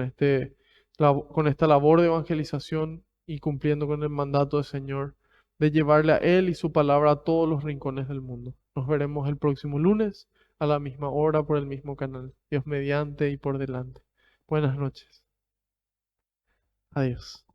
con esta labor de evangelización y cumpliendo con el mandato del Señor de llevarle a Él y su palabra a todos los rincones del mundo. Nos veremos el próximo lunes a la misma hora por el mismo canal. Dios mediante y por delante. Buenas noches. Adiós.